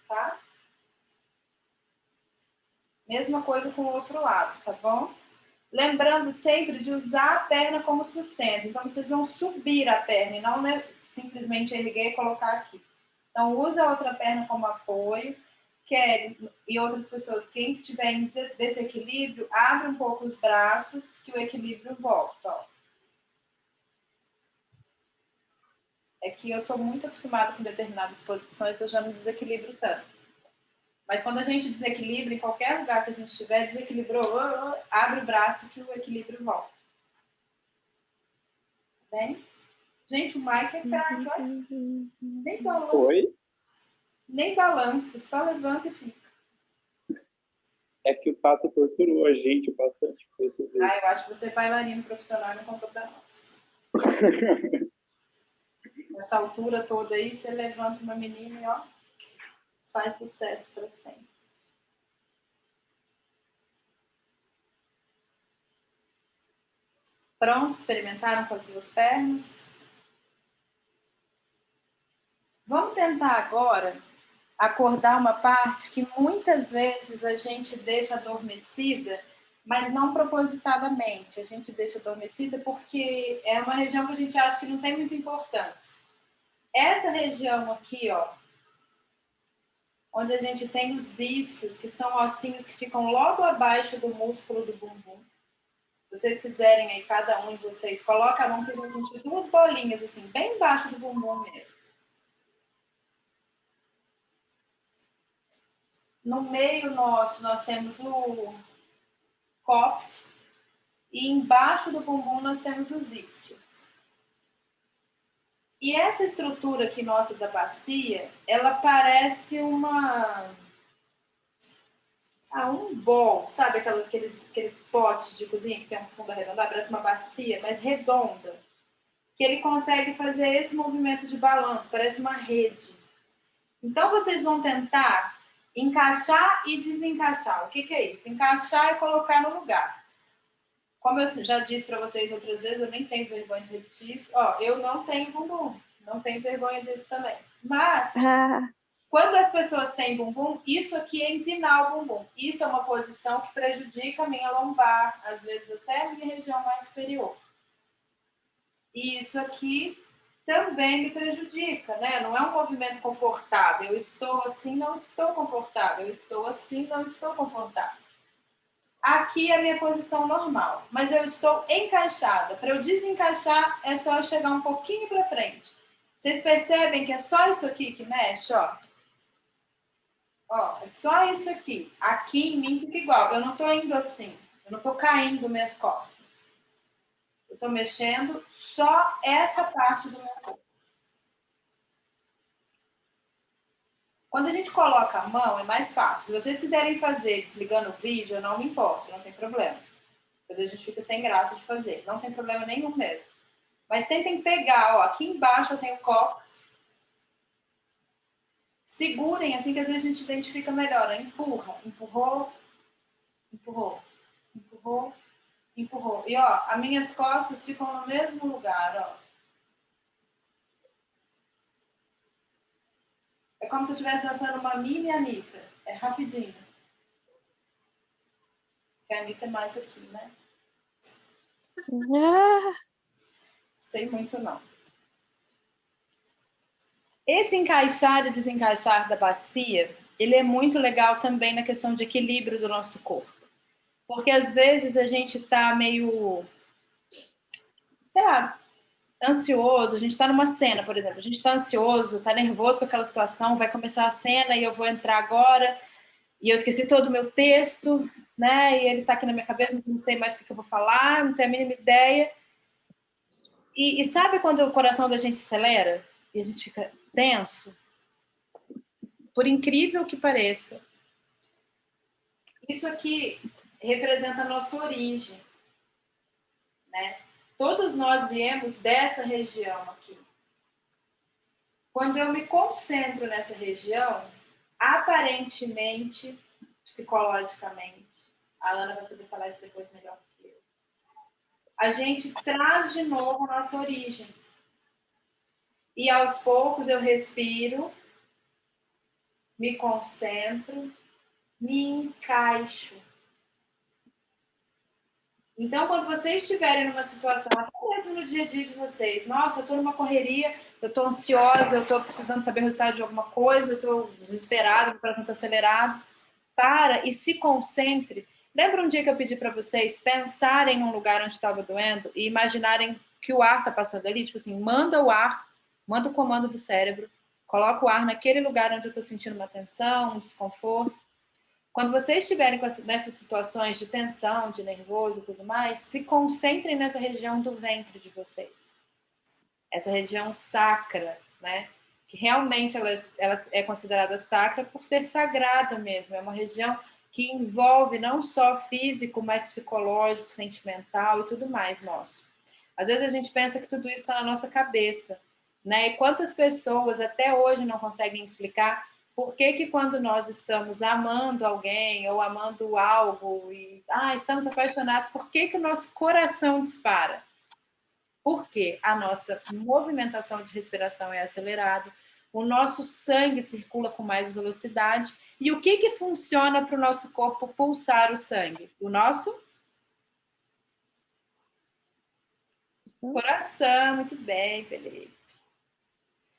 tá? Mesma coisa com o outro lado, tá bom? Lembrando sempre de usar a perna como sustento. Então, vocês vão subir a perna e não, né, simplesmente erguer e colocar aqui. Então, usa a outra perna como apoio. Kelly e outras pessoas, quem tiver em desequilíbrio, abre um pouco os braços que o equilíbrio volta. Ó. É que eu estou muito acostumada com determinadas posições, eu já não desequilibro tanto. Mas quando a gente desequilibra, em qualquer lugar que a gente estiver, desequilibrou, abre o braço que o equilíbrio volta. Tá bem? Gente, o Mike é craque, olha. Nem balança. Oi? Nem balança, só levanta e fica. É que o Tato torturou a gente bastante com esse vídeo. Ah, eu acho que você é bailarino profissional e não contou pra nós. Nessa altura toda aí, você levanta uma menina e, ó, faz sucesso para sempre. Pronto? Experimentaram com as duas pernas? Vamos tentar agora acordar uma parte que muitas vezes a gente deixa adormecida, mas não propositadamente. A gente deixa adormecida porque é uma região que a gente acha que não tem muita importância. Essa região aqui, ó, onde a gente tem os isquios, que são ossinhos que ficam logo abaixo do músculo do bumbum. Se vocês quiserem aí, cada um de vocês, coloca a mão, vocês vão sentir duas bolinhas, assim, bem embaixo do bumbum mesmo. No meio nosso, nós temos o cóccix e embaixo do bumbum nós temos os isquios. E essa estrutura aqui nossa da bacia, ela parece um bol, sabe aqueles potes de cozinha que tem um fundo arredondado, parece uma bacia, mas redonda, que ele consegue fazer esse movimento de balanço, parece uma rede. Então, vocês vão tentar encaixar e desencaixar. O que é isso? Encaixar e colocar no lugar. Como eu já disse para vocês outras vezes, eu nem tenho vergonha de repetir isso. Ó, eu não tenho bumbum, não tenho vergonha disso também. Mas, quando as pessoas têm bumbum, isso aqui é empinar o bumbum. Isso é uma posição que prejudica a minha lombar, às vezes até a minha região mais superior. E isso aqui também me prejudica, né? Não é um movimento confortável. Eu estou assim, não estou confortável. Eu estou assim, não estou confortável. Aqui é a minha posição normal, mas eu estou encaixada. Para eu desencaixar, é só eu chegar um pouquinho para frente. Vocês percebem que é só isso aqui que mexe, ó? Ó, é só isso aqui. Aqui em mim fica igual. Eu não estou indo assim. Eu não estou caindo minhas costas. Eu estou mexendo só essa parte do meu corpo. Quando a gente coloca a mão, é mais fácil. Se vocês quiserem fazer desligando o vídeo, eu não me importo, não tem problema. Depois a gente fica sem graça de fazer. Não tem problema nenhum mesmo. Mas tentem pegar, ó, aqui embaixo eu tenho o cóccix. Segurem, assim que às vezes a gente identifica melhor. Empurra, empurrou, empurrou, empurrou, empurrou. E, ó, as minhas costas ficam no mesmo lugar, ó. É como se eu estivesse dançando uma mini Anitta. É rapidinho. Porque a Anitta é mais aqui, né? Sei muito, não. Esse encaixar e desencaixar da bacia, ele é muito legal também na questão de equilíbrio do nosso corpo. Porque às vezes a gente tá meio sei lá, ansioso, a gente está numa cena, por exemplo, a gente está ansioso, está nervoso com aquela situação, vai começar a cena e eu vou entrar agora, e eu esqueci todo o meu texto, né? E ele está aqui na minha cabeça, não sei mais o que eu vou falar, não tenho a mínima ideia. E sabe quando o coração da gente acelera e a gente fica tenso? Por incrível que pareça, isso aqui representa a nossa origem, né? Todos nós viemos dessa região aqui. Quando eu me concentro nessa região, aparentemente, psicologicamente, a Ana vai saber falar isso depois melhor que eu, a gente traz de novo a nossa origem. E aos poucos eu respiro, me concentro, me encaixo. Então, quando vocês estiverem numa situação, até mesmo no dia a dia de vocês, nossa, eu estou numa correria, eu estou ansiosa, eu estou precisando saber o resultado de alguma coisa, eu estou desesperada, meu coração está acelerado, para e se concentre. Lembra um dia que eu pedi para vocês pensarem num lugar onde estava doendo e imaginarem que o ar está passando ali? Tipo assim, manda o ar, manda o comando do cérebro, coloca o ar naquele lugar onde eu estou sentindo uma tensão, um desconforto. Quando vocês estiverem nessas situações de tensão, de nervoso e tudo mais, se concentrem nessa região do ventre de vocês. Essa região sacra, né? Que realmente ela é considerada sacra por ser sagrada mesmo. É uma região que envolve não só físico, mas psicológico, sentimental e tudo mais nosso. Às vezes a gente pensa que tudo isso está na nossa cabeça, né? E quantas pessoas até hoje não conseguem explicar por que quando nós estamos amando alguém ou amando algo e estamos apaixonados, por que o nosso coração dispara? Porque a nossa movimentação de respiração é acelerada, o nosso sangue circula com mais velocidade. E o que funciona para o nosso corpo pulsar o sangue? O nosso coração. Muito bem, Felipe.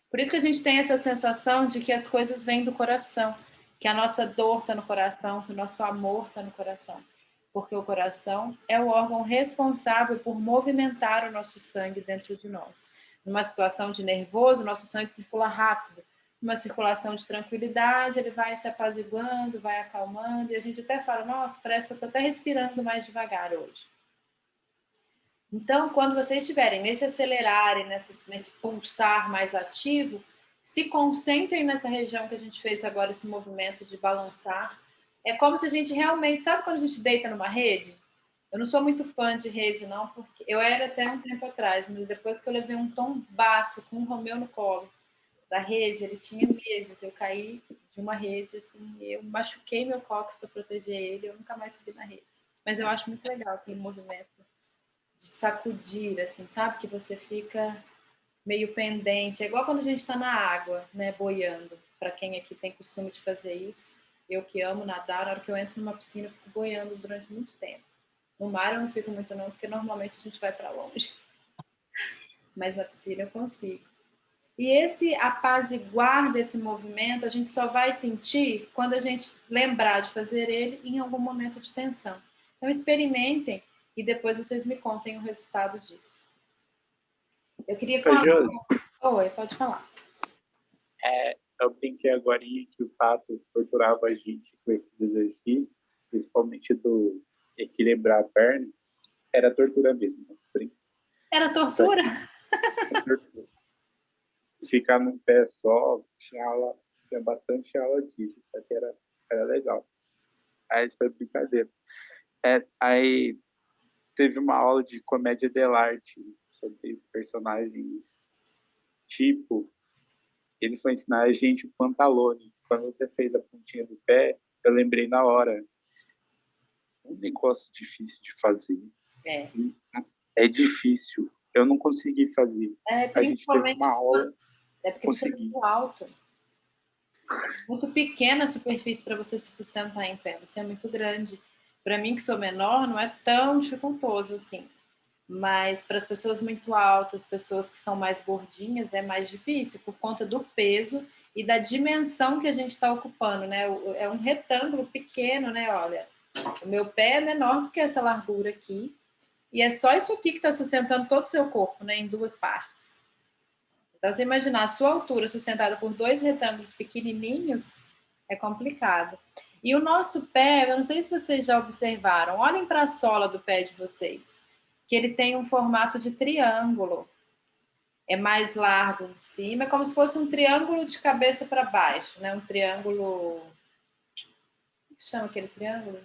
Por isso que a gente tem essa sensação de que as coisas vêm do coração, que a nossa dor está no coração, que o nosso amor está no coração. Porque o coração é o órgão responsável por movimentar o nosso sangue dentro de nós. Numa situação de nervoso, o nosso sangue circula rápido. Numa circulação de tranquilidade, ele vai se apaziguando, vai acalmando, e a gente até fala, nossa, parece que eu estou até respirando mais devagar hoje. Então, quando vocês estiverem nesse acelerar e nesse pulsar mais ativo, se concentrem nessa região que a gente fez agora, esse movimento de balançar. É como se a gente realmente... Sabe quando a gente deita numa rede? Eu não sou muito fã de rede, não, porque eu era até um tempo atrás, mas depois que eu levei um tombaço com o Romeu no colo da rede, ele tinha meses, eu caí de uma rede, assim, eu machuquei meu cóccix para proteger ele, eu nunca mais subi na rede. Mas eu acho muito legal aquele movimento de sacudir, assim, sabe? Que você fica meio pendente. É igual quando a gente está na água, né? Boiando. Para quem aqui tem costume de fazer isso. Eu que amo nadar, na hora que eu entro numa piscina, eu fico boiando durante muito tempo. No mar eu não fico muito não, porque normalmente a gente vai para longe. Mas na piscina eu consigo. E esse apaziguar desse movimento, a gente só vai sentir quando a gente lembrar de fazer ele em algum momento de tensão. Então experimentem e depois vocês me contem o resultado disso. Eu queria falar... Oi, pode falar. Eu brinquei agora que o Pato torturava a gente com esses exercícios, principalmente do equilibrar a perna. Era tortura mesmo. Era tortura? Ficar num pé só, tinha bastante aula disso, isso aqui era legal. Aí isso foi brincadeira. Aí teve uma aula de comédia dell'arte sobre personagens tipo, ele foi ensinar a gente o pantalone. Quando você fez a pontinha do pé, eu lembrei na hora. Um negócio difícil de fazer. É difícil. Eu não consegui fazer. A gente teve uma aula. É porque você é muito alto. É muito pequena a superfície para você se sustentar em pé. Você é muito grande. Para mim, que sou menor, não é tão dificultoso assim. Mas para as pessoas muito altas, pessoas que são mais gordinhas, é mais difícil por conta do peso e da dimensão que a gente está ocupando, né? É um retângulo pequeno, né? Olha, o meu pé é menor do que essa largura aqui E é só isso aqui que está sustentando todo o seu corpo, né, em duas partes. Então, você imaginar a sua altura sustentada por 2 retângulos pequenininhos, é complicado. E o nosso pé, eu não sei se vocês já observaram, olhem para a sola do pé de vocês, que ele tem um formato de triângulo. É mais largo em cima, é como se fosse um triângulo de cabeça para baixo, né? Um triângulo... Como chama aquele triângulo?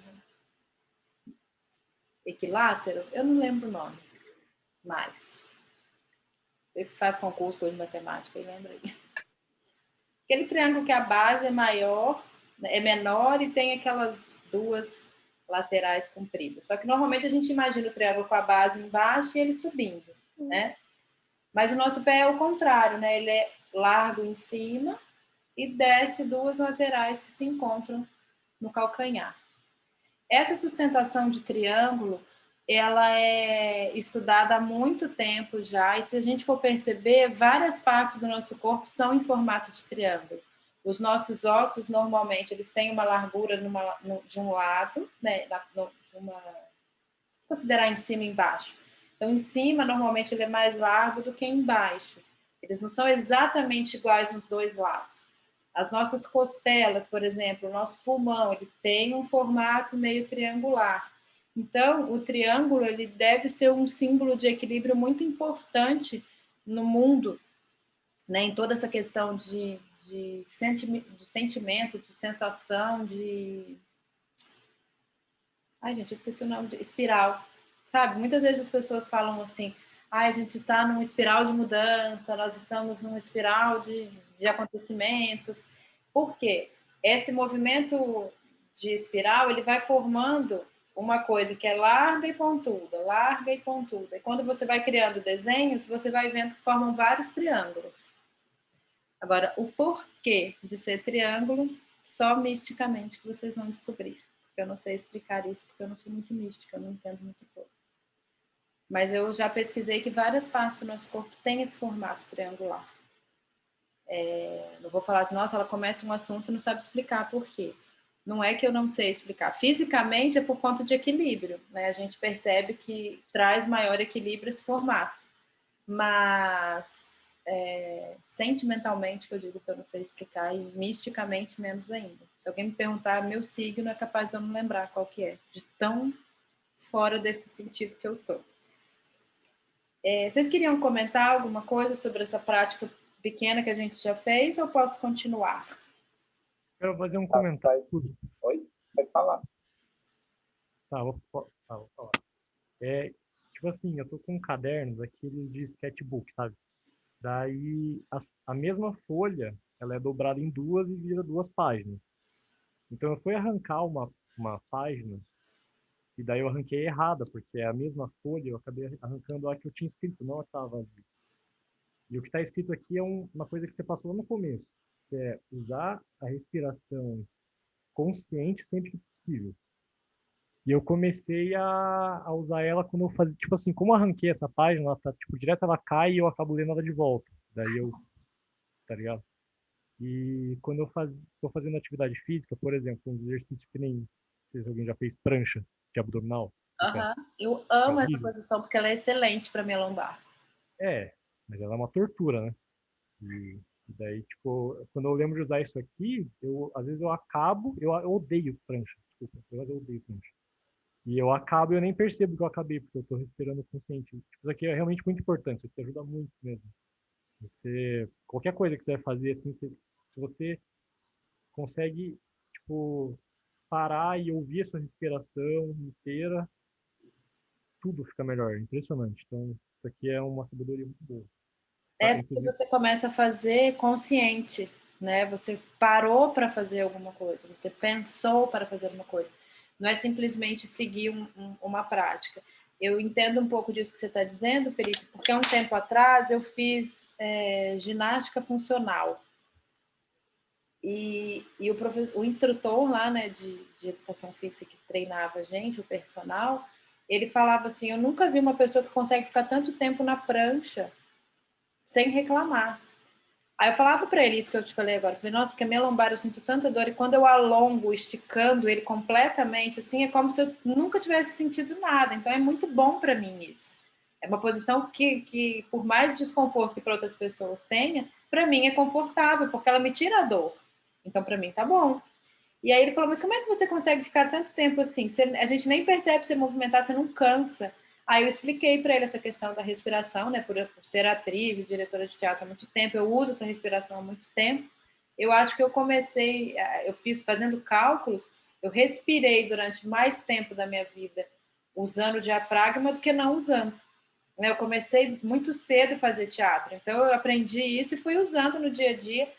Equilátero? Eu não lembro o nome mais. Vocês que fazem concurso de matemática, lembra aí. Aquele triângulo que a base é maior, é menor e tem aquelas 2 laterais compridas. Só que normalmente a gente imagina o triângulo com a base embaixo e ele subindo, né? Mas o nosso pé é o contrário, né? Ele é largo em cima e desce 2 laterais que se encontram no calcanhar. Essa sustentação de triângulo, ela é estudada há muito tempo já, e se a gente for perceber, várias partes do nosso corpo são em formato de triângulo. Os nossos ossos, normalmente, eles têm uma largura de um lado, né? Considerar em cima e embaixo. Então, em cima, normalmente, ele é mais largo do que embaixo. Eles não são exatamente iguais nos 2 lados. As nossas costelas, por exemplo, o nosso pulmão, ele tem um formato meio triangular. Então, o triângulo ele deve ser um símbolo de equilíbrio muito importante no mundo, né? Em toda essa questão de sentimento, de sensação, de... Ai, gente, eu esqueci o nome de... Espiral. Sabe, muitas vezes as pessoas falam assim, a gente está numa espiral de mudança, nós estamos numa espiral de acontecimentos. Por quê? Esse movimento de espiral, ele vai formando uma coisa que é larga e pontuda, larga e pontuda. E quando você vai criando desenhos, você vai vendo que formam vários triângulos. Agora, o porquê de ser triângulo, só misticamente que vocês vão descobrir. Porque eu não sei explicar isso, porque eu não sou muito mística, eu não entendo muito pouco. Mas eu já pesquisei que várias partes do nosso corpo têm esse formato triangular. Não vou falar assim, nossa, ela começa um assunto e não sabe explicar por quê. Não é que eu não sei explicar. Fisicamente é por conta de equilíbrio, né? A gente percebe que traz maior equilíbrio esse formato. Mas sentimentalmente, que eu digo que eu não sei explicar, e misticamente menos ainda. Se alguém me perguntar, meu signo é capaz de eu não lembrar qual que é, de tão fora desse sentido que eu sou. Vocês queriam comentar alguma coisa sobre essa prática pequena que a gente já fez ou posso continuar? Quero fazer um comentário. Oi? Pode falar. Tá, vou falar. Tipo assim, eu tô com cadernos, aqueles de sketchbook, sabe? Daí, a mesma folha, ela é dobrada em 2 e vira 2 páginas. Então, eu fui arrancar uma página, e daí eu arranquei errada, porque é a mesma folha, eu acabei arrancando a que eu tinha escrito, não a que estava vazia. E o que está escrito aqui é uma coisa que você passou lá no começo, que é usar a respiração consciente sempre que possível. E eu comecei a usar ela quando eu fazia, tipo assim, como eu arranquei essa página, ela tá, tipo, direto ela cai e eu acabo lendo ela de volta. Daí eu, tá ligado? E quando eu tô fazendo atividade física, por exemplo, um exercício que nem, não sei se alguém já fez prancha de abdominal. Eu É amo essa horrível. posição porque ela é excelente para minha lombar. Mas ela é uma tortura, né? E daí, tipo, quando eu lembro de usar isso aqui, às vezes eu acabo, eu odeio prancha, desculpa, eu odeio prancha. E eu acabo e eu nem percebo que eu acabei, porque eu tô respirando consciente. Tipo, isso aqui é realmente muito importante, isso aqui ajuda muito mesmo. Qualquer coisa que você vai fazer, assim, se você consegue, tipo, parar e ouvir a sua respiração inteira, tudo fica melhor, impressionante. Então, isso aqui é uma sabedoria muito boa. Porque você começa a fazer consciente, né? Você parou para fazer alguma coisa, você pensou para fazer alguma coisa. Não é simplesmente seguir uma prática. Eu entendo um pouco disso que você está dizendo, Felipe, porque há um tempo atrás eu fiz ginástica funcional. E o instrutor lá, né, de educação física que treinava a gente, o personal, ele falava assim, eu nunca vi uma pessoa que consegue ficar tanto tempo na prancha sem reclamar. Aí eu falava para ele isso que eu te falei agora. Eu falei, nossa, porque a minha lombar eu sinto tanta dor e quando eu alongo, esticando ele completamente, assim, é como se eu nunca tivesse sentido nada. Então é muito bom para mim isso. É uma posição que, por mais desconforto que para outras pessoas tenha, para mim é confortável, porque ela me tira a dor. Então para mim tá bom. E aí ele falou, mas como é que você consegue ficar tanto tempo assim? A gente nem percebe você movimentar, você não cansa. Aí eu expliquei para ele essa questão da respiração, né? Por ser atriz e diretora de teatro há muito tempo, eu uso essa respiração há muito tempo. Eu acho que eu comecei, eu fiz fazendo cálculos, eu respirei durante mais tempo da minha vida usando o diafragma do que não usando. Eu comecei muito cedo a fazer teatro, então eu aprendi isso e fui usando no dia a dia.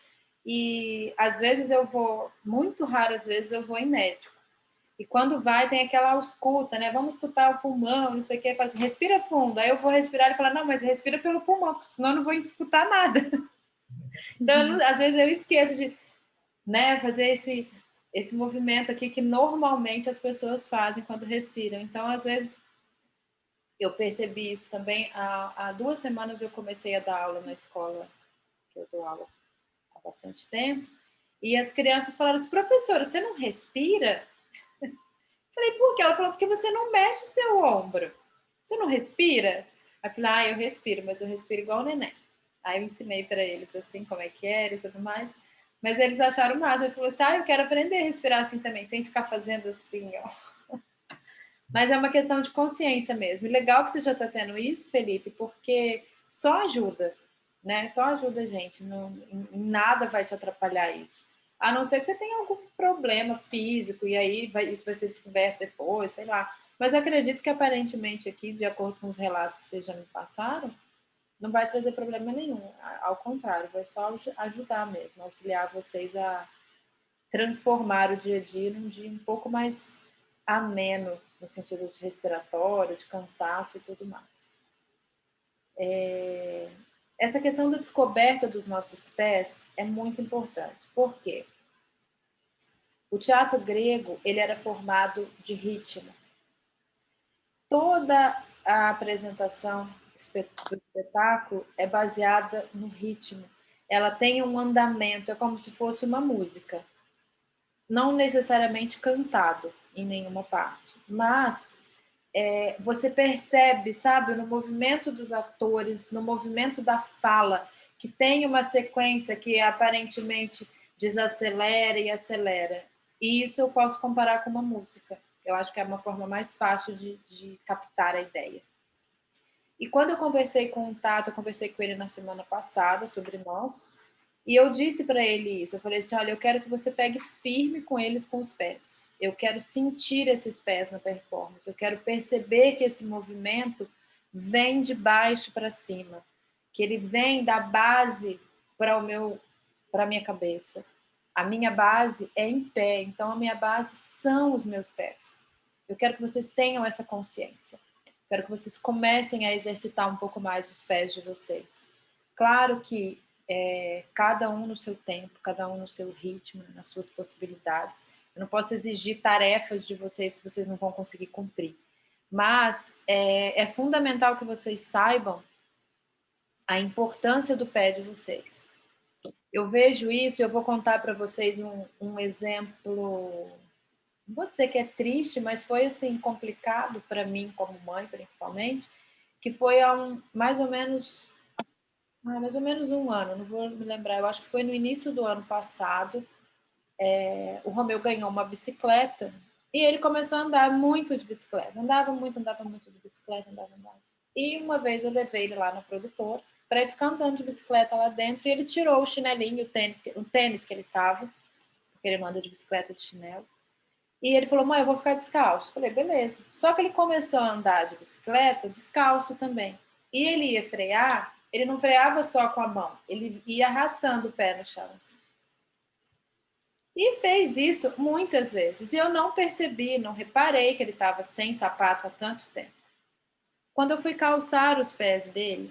E às vezes eu vou, muito raras vezes eu vou em médico. E quando vai, tem aquela ausculta, né? Vamos escutar o pulmão, não sei o que, faz, respira fundo. Aí eu vou respirar e falar, não, mas respira pelo pulmão, porque senão eu não vou escutar nada. Então, às vezes eu esqueço de, né, fazer esse movimento aqui que normalmente as pessoas fazem quando respiram. Então, às vezes, eu percebi isso também. Há 2 semanas eu comecei a dar aula na escola, que eu dou aula há bastante tempo, e as crianças falaram assim, professora, você não respira? Falei, por quê? Ela falou, porque você não mexe o seu ombro. Você não respira? Aí eu falei, eu respiro, mas eu respiro igual o neném. Aí eu ensinei para eles, assim, como é que era e tudo mais. Mas eles acharam massa. Eu falei assim, eu quero aprender a respirar assim também, sem ficar fazendo assim, ó. Mas é uma questão de consciência mesmo. E legal que você já está tendo isso, Felipe, porque só ajuda, né? Só ajuda a gente. Não, em nada vai te atrapalhar isso. A não ser que você tenha algum problema físico, e aí isso vai ser descoberto depois, sei lá. Mas acredito que aparentemente aqui, de acordo com os relatos que vocês já me passaram, não vai trazer problema nenhum. Ao contrário, vai só ajudar mesmo, auxiliar vocês a transformar o dia a dia num dia um pouco mais ameno, no sentido de respiratório, de cansaço e tudo mais. Essa questão da descoberta dos nossos pés é muito importante. Por quê? O teatro grego, ele era formado de ritmo. Toda a apresentação do espetáculo é baseada no ritmo. Ela tem um andamento, é como se fosse uma música. Não necessariamente cantado em nenhuma parte, mas você percebe, sabe, no movimento dos atores, no movimento da fala, que tem uma sequência que aparentemente desacelera e acelera. E isso eu posso comparar com uma música. Eu acho que é uma forma mais fácil de captar a ideia. E quando eu conversei com o Tato, eu conversei com ele na semana passada sobre nós, e eu disse para ele isso, eu falei assim, olha, eu quero que você pegue firme com eles com os pés. Eu quero sentir esses pés na performance, eu quero perceber que esse movimento vem de baixo para cima, que ele vem da base para a minha cabeça. A minha base é em pé, então a minha base são os meus pés. Eu quero que vocês tenham essa consciência. Quero que vocês comecem a exercitar um pouco mais os pés de vocês. Claro que cada um no seu tempo, cada um no seu ritmo, nas suas possibilidades. Eu não posso exigir tarefas de vocês que vocês não vão conseguir cumprir. Mas é fundamental que vocês saibam a importância do pé de vocês. Eu vejo isso, eu vou contar para vocês um exemplo, não vou dizer que é triste, mas foi assim complicado para mim como mãe, principalmente, que foi há mais ou menos 1 ano, não vou me lembrar, eu acho que foi no início do ano passado, o Romeu ganhou uma bicicleta e ele começou a andar muito de bicicleta, andava muito de bicicleta, andava. E uma vez eu levei ele lá na produtora para ele ficar andando de bicicleta lá dentro e ele tirou o chinelinho, o tênis que ele estava, porque ele não anda de bicicleta de chinelo. E ele falou, mãe, eu vou ficar descalço. Eu falei, beleza. Só que ele começou a andar de bicicleta descalço também. E ele ia frear, ele não freava só com a mão, ele ia arrastando o pé no chão. Assim. E fez isso muitas vezes. E eu não percebi, não reparei que ele estava sem sapato há tanto tempo. Quando eu fui calçar os pés dele,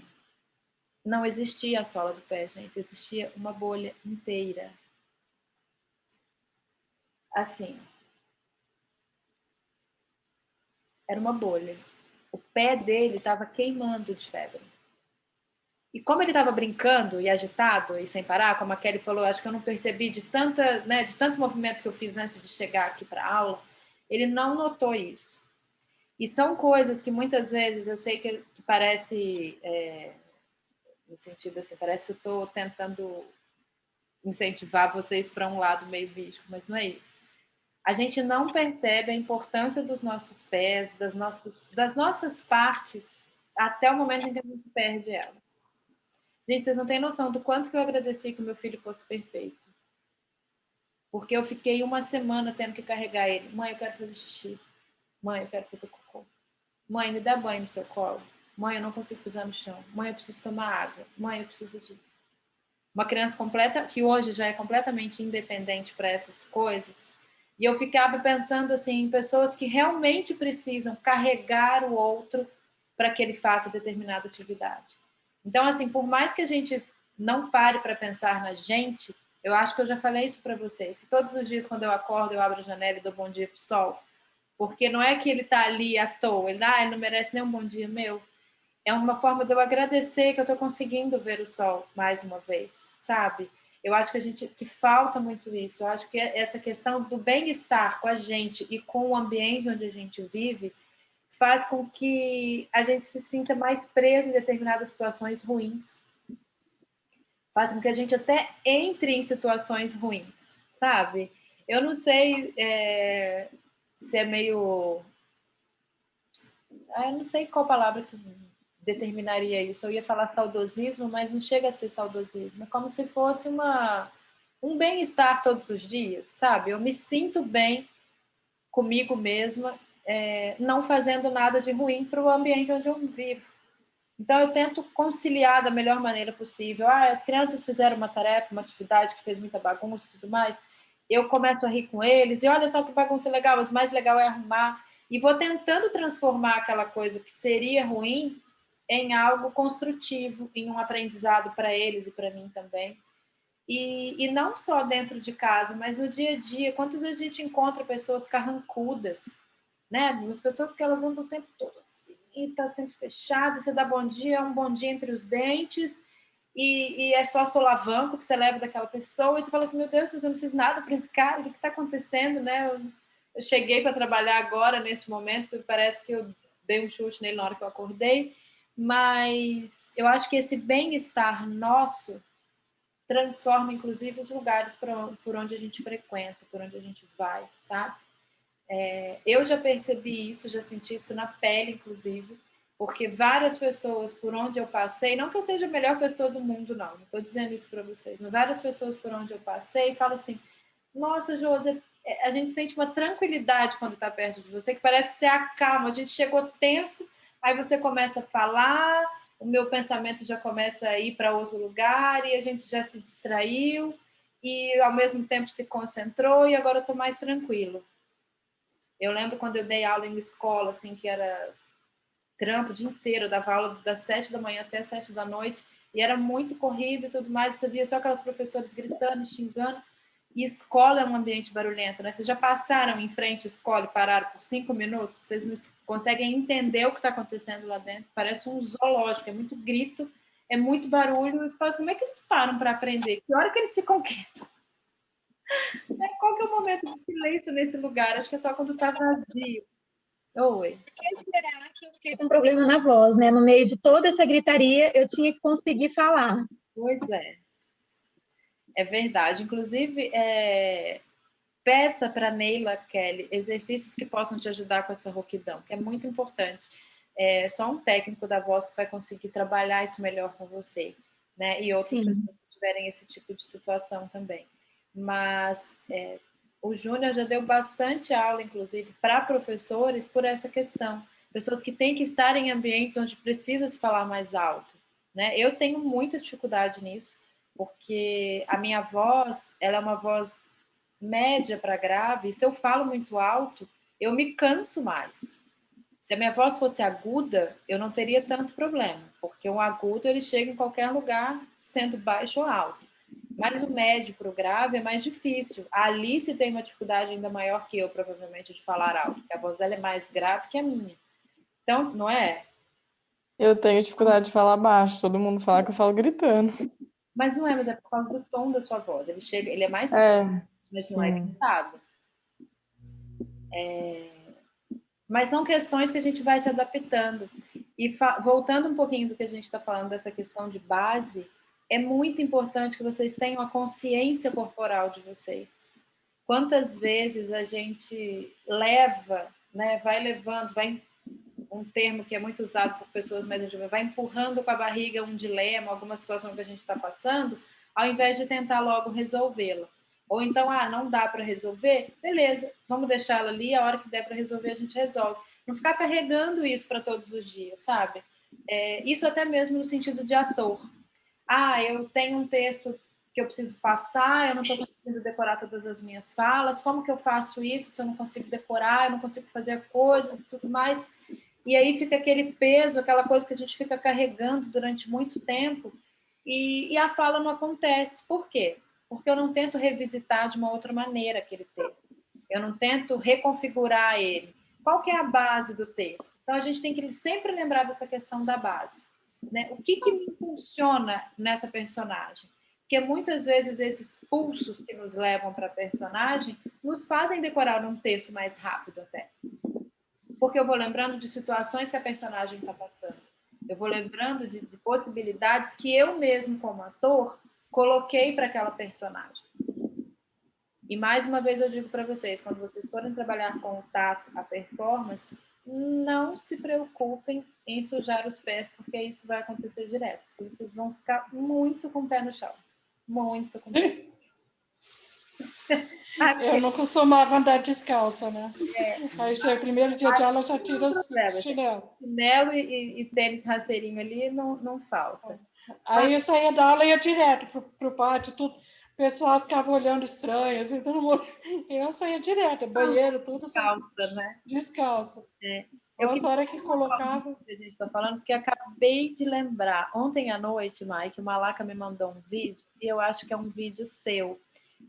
não existia a sola do pé, gente. Existia uma bolha inteira. Assim, era uma bolha. O pé dele estava queimando de febre. E como ele estava brincando e agitado e sem parar, como a Kelly falou, acho que eu não percebi de tanto movimento que eu fiz antes de chegar aqui para a aula, ele não notou isso. E são coisas que muitas vezes eu sei que parece, no sentido assim, parece que eu estou tentando incentivar vocês para um lado meio vítico, mas não é isso. A gente não percebe a importância dos nossos pés, das nossas partes, até o momento em que a gente perde elas. Gente, vocês não têm noção do quanto que eu agradeci que o meu filho fosse perfeito. Porque eu fiquei uma semana tendo que carregar ele. Mãe, eu quero fazer xixi. Mãe, eu quero fazer cocô. Mãe, me dá banho no seu colo. Mãe, eu não consigo pisar no chão. Mãe, eu preciso tomar água. Mãe, eu preciso disso. Uma criança completa, que hoje já é completamente independente para essas coisas. E eu ficava pensando assim, em pessoas que realmente precisam carregar o outro para que ele faça determinada atividade. Então, assim, por mais que a gente não pare para pensar na gente, eu acho que eu já falei isso para vocês, que todos os dias quando eu acordo, eu abro a janela e dou bom dia pro sol, porque não é que ele está ali à toa, ele não merece nem um bom dia meu. É uma forma de eu agradecer que eu estou conseguindo ver o sol mais uma vez, sabe? Eu acho que falta muito isso. Eu acho que essa questão do bem-estar com a gente e com o ambiente onde a gente vive faz com que a gente se sinta mais preso em determinadas situações ruins. Faz com que a gente até entre em situações ruins, sabe? Eu não sei se é meio... Eu não sei qual palavra que determinaria isso. Eu ia falar saudosismo, mas não chega a ser saudosismo. É como se fosse um bem-estar todos os dias, sabe? Eu me sinto bem comigo mesma, não fazendo nada de ruim para o ambiente onde eu vivo. Então, eu tento conciliar da melhor maneira possível. As crianças fizeram uma tarefa, uma atividade que fez muita bagunça e tudo mais. Eu começo a rir com eles. E olha só que bagunça legal, mas o mais legal é arrumar. E vou tentando transformar aquela coisa que seria ruim em algo construtivo, em um aprendizado para eles e para mim também. E não só dentro de casa, mas no dia a dia. Quantas vezes a gente encontra pessoas carrancudas, né? As pessoas que elas andam o tempo todo e está sempre fechado, você dá bom dia, é um bom dia entre os dentes, e é só solavanco que você leva daquela pessoa, e você fala assim, meu Deus, mas eu não fiz nada para esse cara, o que está acontecendo, né? Eu cheguei para trabalhar agora, nesse momento, parece que eu dei um chute nele na hora que eu acordei, mas eu acho que esse bem-estar nosso transforma, inclusive, os lugares por onde a gente frequenta, por onde a gente vai, sabe? Eu já percebi isso, já senti isso na pele, inclusive, porque várias pessoas por onde eu passei, não que eu seja a melhor pessoa do mundo, não estou dizendo isso para vocês, mas várias pessoas por onde eu passei falam assim, nossa, Josi, a gente sente uma tranquilidade quando está perto de você, que parece que você acalma, a gente chegou tenso, aí você começa a falar, o meu pensamento já começa a ir para outro lugar e a gente já se distraiu e ao mesmo tempo se concentrou e agora eu estou mais tranquilo. Eu lembro quando eu dei aula em escola, assim, que era trampo o dia inteiro, eu dava aula das 7 da manhã até 7 da noite, e era muito corrido e tudo mais, você via só aquelas professoras gritando, xingando, e escola é um ambiente barulhento, né? Vocês já passaram em frente à escola e pararam por 5 minutos? Vocês não conseguem entender o que está acontecendo lá dentro? Parece um zoológico, é muito grito, é muito barulho, e como é que eles param para aprender? Que hora que eles ficam quietos? Qual que é o momento de silêncio nesse lugar? Acho que é só quando está vazio. Oi. Por que será que eu fiquei com um problema na voz, né? No meio de toda essa gritaria, eu tinha que conseguir falar. Pois é. É verdade. Inclusive, peça para Neila, Kelly, exercícios que possam te ajudar com essa rouquidão, que é muito importante. É só um técnico da voz que vai conseguir trabalhar isso melhor com você, né? E outras pessoas que tiverem esse tipo de situação também. Mas o Júnior já deu bastante aula, inclusive, para professores por essa questão. Pessoas que têm que estar em ambientes onde precisa se falar mais alto, né? Eu tenho muita dificuldade nisso, porque a minha voz, ela é uma voz média para grave, e se eu falo muito alto, eu me canso mais. Se a minha voz fosse aguda, eu não teria tanto problema, porque o agudo ele chega em qualquer lugar, sendo baixo ou alto. Mas o médio para o grave é mais difícil. A Alice tem uma dificuldade ainda maior que eu, provavelmente, de falar alto, porque a voz dela é mais grave que a minha. Então, não é? Eu tenho dificuldade de falar baixo, todo mundo fala que eu falo gritando. Mas não é, mas é por causa do tom da sua voz. Ele é mais É, mas não é sim. gritado. Mas são questões que a gente vai se adaptando. E voltando um pouquinho do que a gente está falando dessa questão de base, é muito importante que vocês tenham a consciência corporal de vocês. Quantas vezes a gente leva, né, vai levando, um termo que é muito usado por pessoas mais antigas, vai empurrando com a barriga um dilema, alguma situação que a gente está passando, ao invés de tentar logo resolvê-la. Ou então, não dá para resolver? Beleza, vamos deixá-la ali, a hora que der para resolver a gente resolve. Não ficar carregando isso para todos os dias, sabe? Isso até mesmo no sentido de ator. Eu tenho um texto que eu preciso passar, eu não estou conseguindo decorar todas as minhas falas, como que eu faço isso se eu não consigo decorar, eu não consigo fazer coisas e tudo mais? E aí fica aquele peso, aquela coisa que a gente fica carregando durante muito tempo e a fala não acontece. Por quê? Porque eu não tento revisitar de uma outra maneira aquele texto. Eu não tento reconfigurar ele. Qual que é a base do texto? Então, a gente tem que sempre lembrar dessa questão da base. Né? O que me impulsiona nessa personagem? Porque muitas vezes esses pulsos que nos levam para a personagem nos fazem decorar um texto mais rápido até. Porque eu vou lembrando de situações que a personagem está passando. Eu vou lembrando de possibilidades que eu mesmo, como ator, coloquei para aquela personagem. E mais uma vez eu digo para vocês, quando vocês forem trabalhar com o tato, a performance, não se preocupem em sujar os pés, porque isso vai acontecer direto. Vocês vão ficar muito com o pé no chão. Muito com o pé no chão. Eu não costumava andar descalça, né? Aí já é o primeiro dia de aula, já tira o chinelo. Chinelo e tênis rasteirinho ali não falta. Aí eu saía da aula e ia direto pro pátio, tudo. O pessoal ficava olhando estranho, assim, todo mundo. Eu saía direto, banheiro, tudo. Descalça, né? Descalça. Essa hora que colocava. Que a gente está falando, porque acabei de lembrar. Ontem à noite, Mike, o Malaca me mandou um vídeo, e eu acho que é um vídeo seu,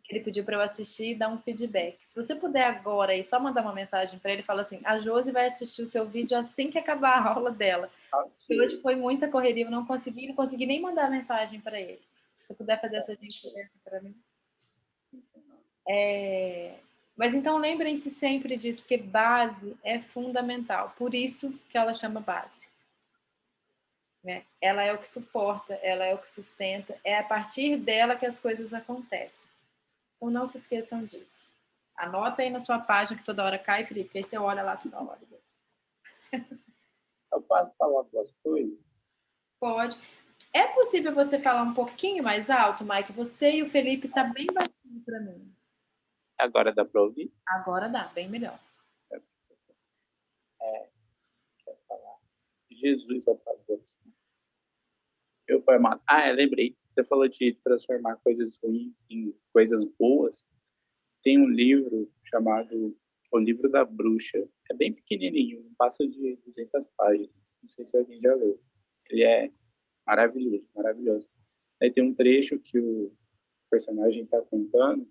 que ele pediu para eu assistir e dar um feedback. Se você puder agora aí, só mandar uma mensagem para ele, fala assim: a Josi vai assistir o seu vídeo assim que acabar a aula dela. Hoje foi muita correria, eu não consegui nem mandar mensagem para ele. Se você puder fazer essa gentileza para mim. Mas então lembrem-se sempre disso, porque base é fundamental. Por isso que ela chama base. Né? Ela é o que suporta, ela é o que sustenta. É a partir dela que as coisas acontecem. Então não se esqueçam disso. Anota aí na sua página que toda hora cai, Felipe, porque aí você olha lá toda hora. Eu posso falar duas coisas? Pode. É possível você falar um pouquinho mais alto, Mike? Você e o Felipe tá bem baixinho para mim. Agora dá para ouvir? Agora dá, bem melhor. Quer falar? Jesus apagou. Meu pai mata. Lembrei. Você falou de transformar coisas ruins em coisas boas. Tem um livro chamado O Livro da Bruxa. É bem pequenininho, não passa de 200 páginas. Não sei se alguém já leu. Ele é maravilhoso, maravilhoso. Aí tem um trecho que o personagem está contando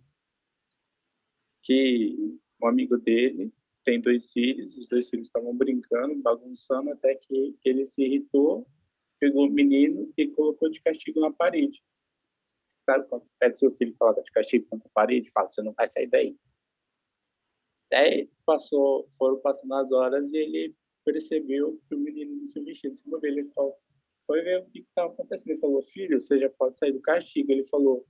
que um amigo dele tem 2 filhos, os 2 filhos estavam brincando, bagunçando, até que ele se irritou, pegou o menino e colocou de castigo na parede. Sabe quando você pega seu filho e coloca de castigo na parede e fala, você não vai sair daí? Daí foram passando as horas e ele percebeu que o menino não se mexia em cima dele. Ele falou, foi ver o que estava acontecendo. Ele falou, filho, você já pode sair do castigo. Ele falou,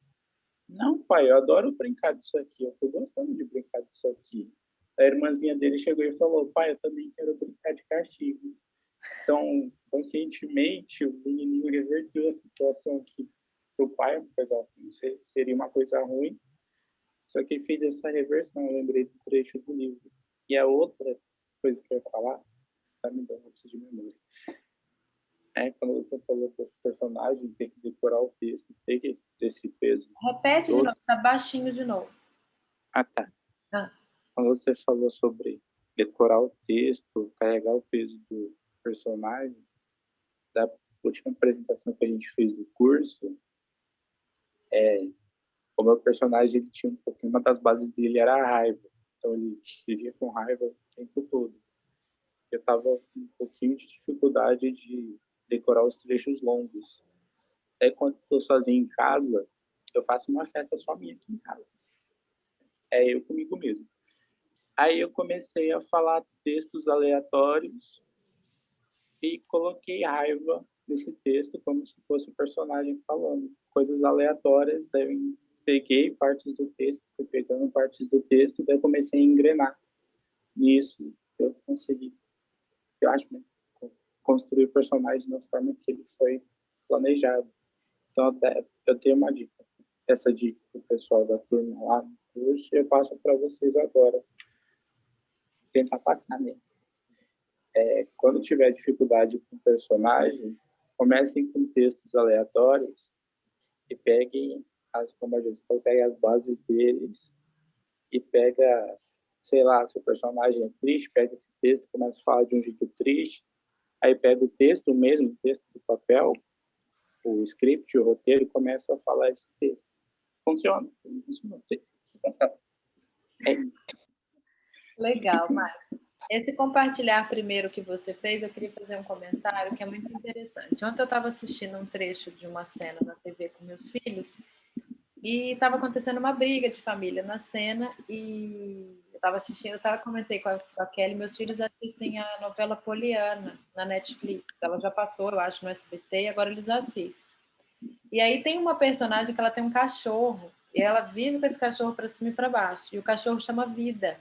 não, pai, eu adoro brincar disso aqui, eu estou gostando de brincar disso aqui. A irmãzinha dele chegou e falou, pai, eu também quero brincar de castigo. Então, conscientemente, o menininho reverteu a situação que para o pai seria uma coisa ruim, só que ele fez essa reversão, eu lembrei do trecho do livro. E a outra coisa que eu ia falar, tá me dando um de memória. Quando você falou que o personagem tem que decorar o texto, tem esse peso. Repete de novo, tá baixinho de novo. Tá. Quando você falou sobre decorar o texto, carregar o peso do personagem, da última apresentação que a gente fez do curso, o meu personagem ele tinha uma das bases dele era a raiva. Então ele vivia com raiva o tempo todo. Eu estava com um pouquinho de dificuldade de decorar os trechos longos. Aí, quando estou sozinho em casa, eu faço uma festa só minha aqui em casa. É eu comigo mesmo. Aí eu comecei a falar textos aleatórios e coloquei raiva nesse texto como se fosse um personagem falando. Coisas aleatórias, daí peguei partes do texto, fui pegando partes do texto, daí comecei a engrenar nisso. Eu consegui, eu acho, né, construir o personagem da forma que ele foi planejado. Então, até eu tenho uma dica. Essa dica para o pessoal da turma lá no curso, eu passo para vocês agora. Tentar passar, né? Quando tiver dificuldade com o personagem, comecem com textos aleatórios e peguem como a gente falou, peguem as bases deles e pega, sei lá, se o personagem é triste, pega esse texto, começa a falar de um jeito triste, aí pega o texto, o mesmo texto do papel, o script, o roteiro, e começa a falar esse texto. Funciona. Funciona. É isso. Legal, Marcos. Esse compartilhar primeiro que você fez, eu queria fazer um comentário que é muito interessante. Ontem eu estava assistindo um trecho de uma cena na TV com meus filhos e estava acontecendo uma briga de família na cena e eu estava assistindo, comentei com a Kelly, meus filhos assistem a novela Poliana na Netflix. Ela já passou, eu acho, no SBT e agora eles assistem. E aí tem uma personagem que ela tem um cachorro e ela vive com esse cachorro para cima e para baixo e o cachorro chama Vida.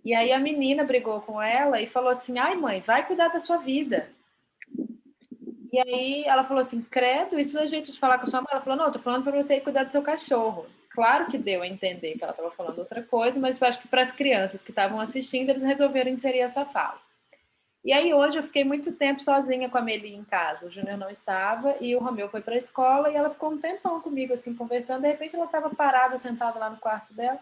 E aí a menina brigou com ela e falou assim, ai mãe, vai cuidar da sua vida. E aí ela falou assim, credo, isso não é jeito de falar com a sua mãe? Ela falou, não, eu tô falando para você ir cuidar do seu cachorro. Claro que deu a entender que ela estava falando outra coisa, mas eu acho que para as crianças que estavam assistindo, eles resolveram inserir essa fala. E aí hoje eu fiquei muito tempo sozinha com a Meli em casa. O Júnior não estava e o Romeu foi para a escola e ela ficou um tempão comigo, assim, conversando. De repente ela estava parada, sentada lá no quarto dela.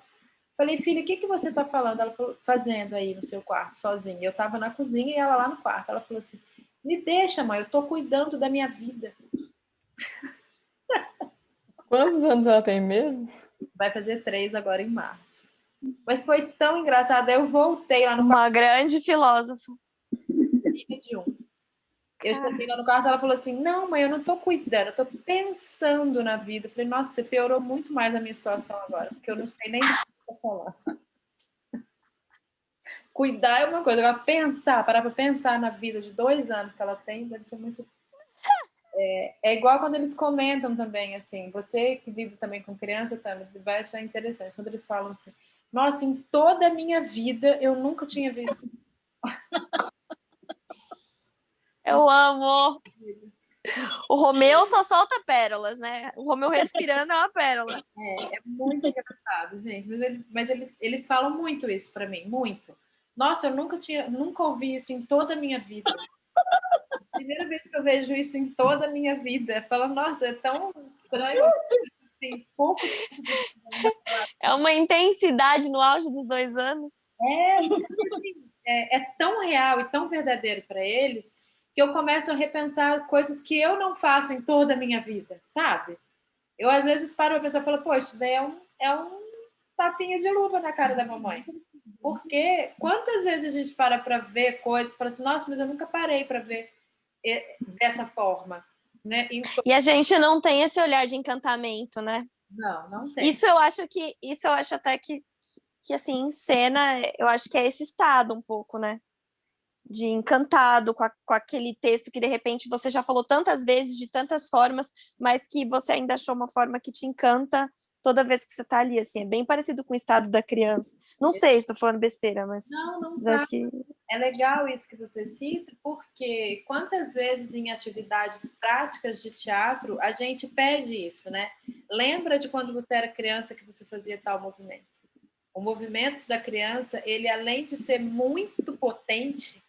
Falei, filha, o que você está falando? Ela falou, fazendo aí no seu quarto, sozinha. Eu estava na cozinha e ela lá no quarto. Ela falou assim, me deixa, mãe, eu estou cuidando da minha vida. Quantos anos ela tem mesmo? Vai fazer 3 agora em março. Mas foi tão engraçado. Aí eu voltei lá no quarto. Uma grande filósofa. Filha de um. Eu cheguei lá no quarto e ela falou assim, não, mãe, eu não estou cuidando, eu estou pensando na vida. Eu falei, nossa, você piorou muito mais a minha situação agora, porque eu não sei nem o que eu estou falando. Cuidar é uma coisa, agora parar para pensar na vida de 2 anos que ela tem, deve ser muito... É igual quando eles comentam também, assim, você que vive também com criança, também vai achar interessante, quando eles falam assim, nossa, em toda a minha vida eu nunca tinha visto. Eu amo! O Romeu só solta pérolas, né? O Romeu respirando é uma pérola. É muito engraçado, gente. Mas eles falam muito isso para mim, muito. Nossa, eu nunca ouvi isso em toda a minha vida. Primeira vez que eu vejo isso em toda a minha vida. Fala, nossa, é tão estranho. Tem pouco tempo. É uma intensidade no auge dos 2 anos. É tão real e tão verdadeiro para eles que eu começo a repensar coisas que eu não faço em toda a minha vida, sabe? Eu, às vezes, paro para pensar e falo, poxa, daí é um tapinha de luva na cara da mamãe. Porque quantas vezes a gente para ver coisas e fala assim, nossa, mas eu nunca parei para ver dessa forma. Né? E a gente não tem esse olhar de encantamento, né? Não tem. Isso eu acho até que assim, em cena, eu acho que é esse estado um pouco, né? De encantado com aquele texto que de repente você já falou tantas vezes, de tantas formas, mas que você ainda achou uma forma que te encanta toda vez que você está ali, assim, é bem parecido com o estado da criança. Não sei se estou falando besteira, mas... Não mas tá. acho que... É legal isso que você cita, porque quantas vezes em atividades práticas de teatro a gente pede isso, né? Lembra de quando você era criança que você fazia tal movimento? O movimento da criança, ele além de ser muito potente,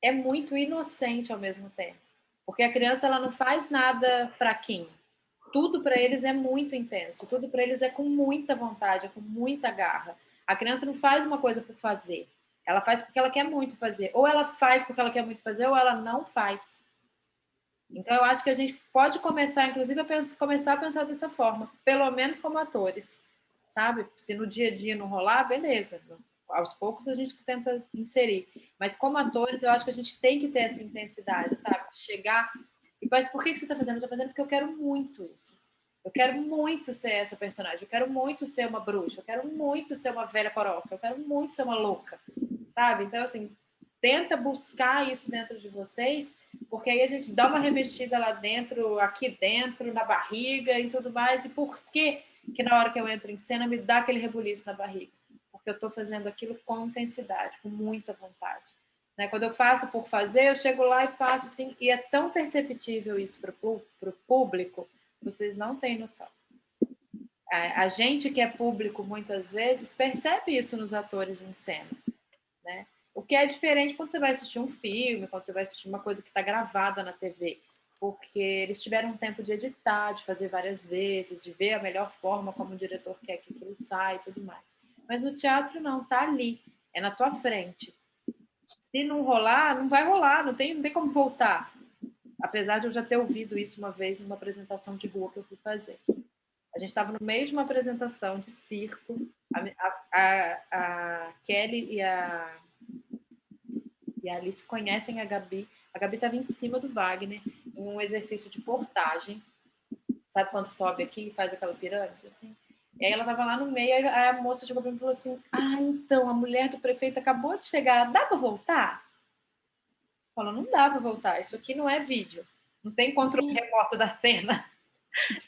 é muito inocente ao mesmo tempo. Porque a criança ela não faz nada fraquinho. Tudo para eles é muito intenso, tudo para eles é com muita vontade, é com muita garra. A criança não faz uma coisa por fazer, ela faz porque ela quer muito fazer. Ou ela faz porque ela quer muito fazer, ou ela não faz. Então, eu acho que a gente pode começar, inclusive, começar a pensar dessa forma, pelo menos como atores, sabe? Se no dia a dia não rolar, beleza. aos poucos a gente tenta inserir. Mas como atores, eu acho que a gente tem que ter essa intensidade, sabe? De chegar e mas por que você está fazendo? Eu estou fazendo porque eu quero muito isso. Eu quero muito ser essa personagem. Eu quero muito ser uma bruxa. Eu quero muito ser uma velha coroca. Eu quero muito ser uma louca, sabe? Então, assim, tenta buscar isso dentro de vocês, porque aí a gente dá uma remexida lá dentro, aqui dentro, na barriga e tudo mais. E por que na hora que eu entro em cena me dá aquele rebuliço na barriga? Porque eu estou fazendo aquilo com intensidade, com muita vontade. Né? Quando eu faço por fazer, eu chego lá e faço assim, e é tão perceptível isso para o público, vocês não têm noção. A gente que é público, muitas vezes, percebe isso nos atores em cena. Né? O que é diferente quando você vai assistir um filme, quando você vai assistir uma coisa que está gravada na TV, porque eles tiveram um tempo de editar, de fazer várias vezes, de ver a melhor forma como o diretor quer que aquilo saia e tudo mais. Mas no teatro não, tá ali, é na tua frente. Se não rolar, não vai rolar, não tem como voltar. Apesar de eu já ter ouvido isso uma vez em uma apresentação de rua que eu fui fazer. A gente estava no meio de uma apresentação de circo, a Kelly e a Alice conhecem a Gabi. A Gabi estava em cima do Wagner, em um exercício de portagem. Sabe quando sobe aqui e faz aquela pirâmide? Assim? E aí ela estava lá no meio, aí a moça chegou para mim e falou assim, então, a mulher do prefeito acabou de chegar, dá para voltar? Falou, não dá para voltar, isso aqui não é vídeo. Não tem controle remoto da cena.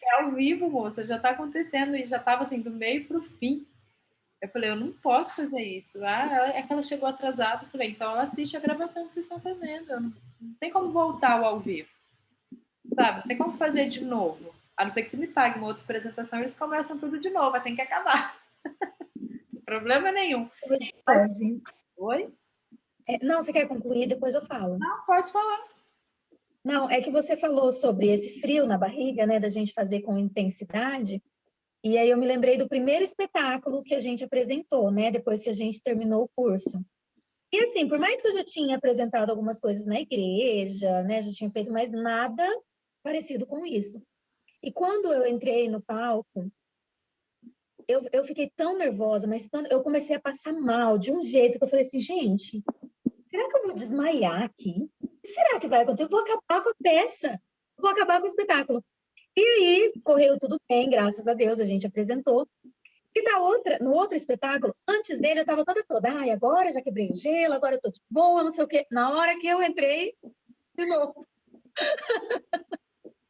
É ao vivo, moça, já está acontecendo e já estava assim, do meio para o fim. Eu falei, eu não posso fazer isso. É que ela chegou atrasada. Eu falei, então ela assiste a gravação que vocês estão fazendo. Não tem como voltar ao vivo. Sabe? Não tem como fazer de novo. A não ser que você me pague uma outra apresentação, eles começam tudo de novo, assim que acabar. Não tem problema nenhum. Mas... Oi? Não, você quer concluir? Depois eu falo. Não, pode falar. Não, é que você falou sobre esse frio na barriga, né, da gente fazer com intensidade. E aí eu me lembrei do primeiro espetáculo que a gente apresentou, né, depois que a gente terminou o curso. E assim, por mais que eu já tinha apresentado algumas coisas na igreja, né, já tinha feito mais nada parecido com isso. E quando eu entrei no palco, eu fiquei tão nervosa, mas eu comecei a passar mal de um jeito que eu falei assim, gente, será que eu vou desmaiar aqui? O que será que vai acontecer? Eu vou acabar com a peça, vou acabar com o espetáculo. E aí, correu tudo bem, graças a Deus, a gente apresentou. E no outro espetáculo, antes dele, eu estava toda, ai, agora já quebrei o gelo, agora eu tô de boa, não sei o quê. Na hora que eu entrei, de novo.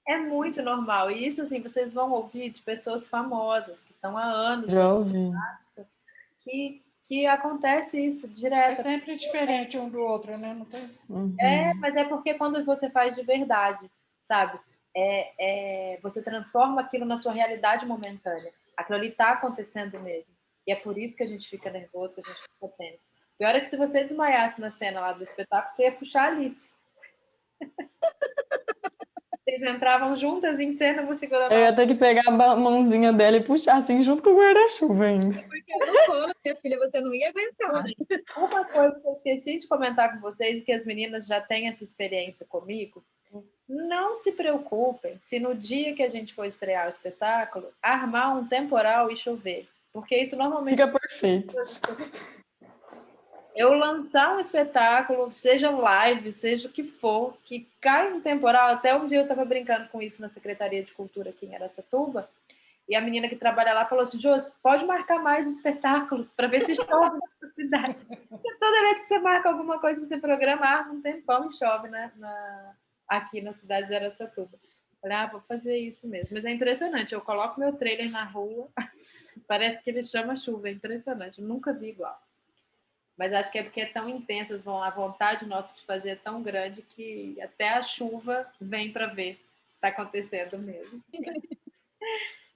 É muito normal. E isso, assim, vocês vão ouvir de pessoas famosas, que estão há anos Já ouvi. Que acontece isso direto. É sempre diferente um do outro, né? Não tem... Mas é porque quando você faz de verdade, sabe? Você transforma aquilo na sua realidade momentânea. Aquilo ali está acontecendo mesmo. E é por isso que a gente fica nervoso, que a gente fica tenso. Pior é que se você desmaiasse na cena lá do espetáculo, você ia puxar a Alice. Vocês entravam juntas em cena, você segurando. Eu ia ter que pegar a mãozinha dela e puxar assim junto com o guarda-chuva ainda. Porque no colo, minha filha, você não ia aguentar. Uma coisa que eu esqueci de comentar com vocês, e que as meninas já têm essa experiência comigo, não se preocupem se no dia que a gente for estrear o espetáculo, armar um temporal e chover. Porque isso normalmente... Fica perfeito. Eu lançar um espetáculo, seja live, seja o que for, que cai um temporal, até um dia eu estava brincando com isso na Secretaria de Cultura aqui em Araçatuba, e a menina que trabalha lá falou assim, Josi, pode marcar mais espetáculos para ver se chove nessa cidade. Porque toda vez que você marca alguma coisa que você programa, não tem pão e chove, né? Aqui na cidade de Araçatuba. Falei, vou fazer isso mesmo. Mas é impressionante, eu coloco meu trailer na rua, parece que ele chama chuva, é impressionante, eu nunca vi igual. Mas acho que é porque é tão intensa, a vontade nossa de fazer é tão grande que até a chuva vem para ver se está acontecendo mesmo.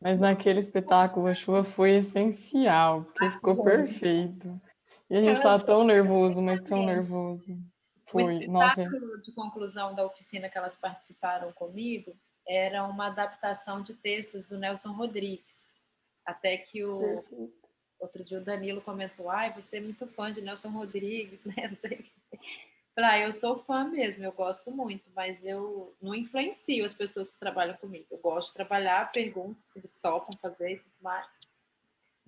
Mas naquele espetáculo a chuva foi essencial, porque ficou perfeito. E a gente estava tão nervoso, mas tão nervoso. O espetáculo de conclusão da oficina que elas participaram comigo era uma adaptação de textos do Nelson Rodrigues. Até que outro dia o Danilo comentou, você é muito fã de Nelson Rodrigues, né? Não sei. Falei, eu sou fã mesmo, eu gosto muito, mas eu não influencio as pessoas que trabalham comigo. Eu gosto de trabalhar, pergunto se eles topam fazer e tudo mais.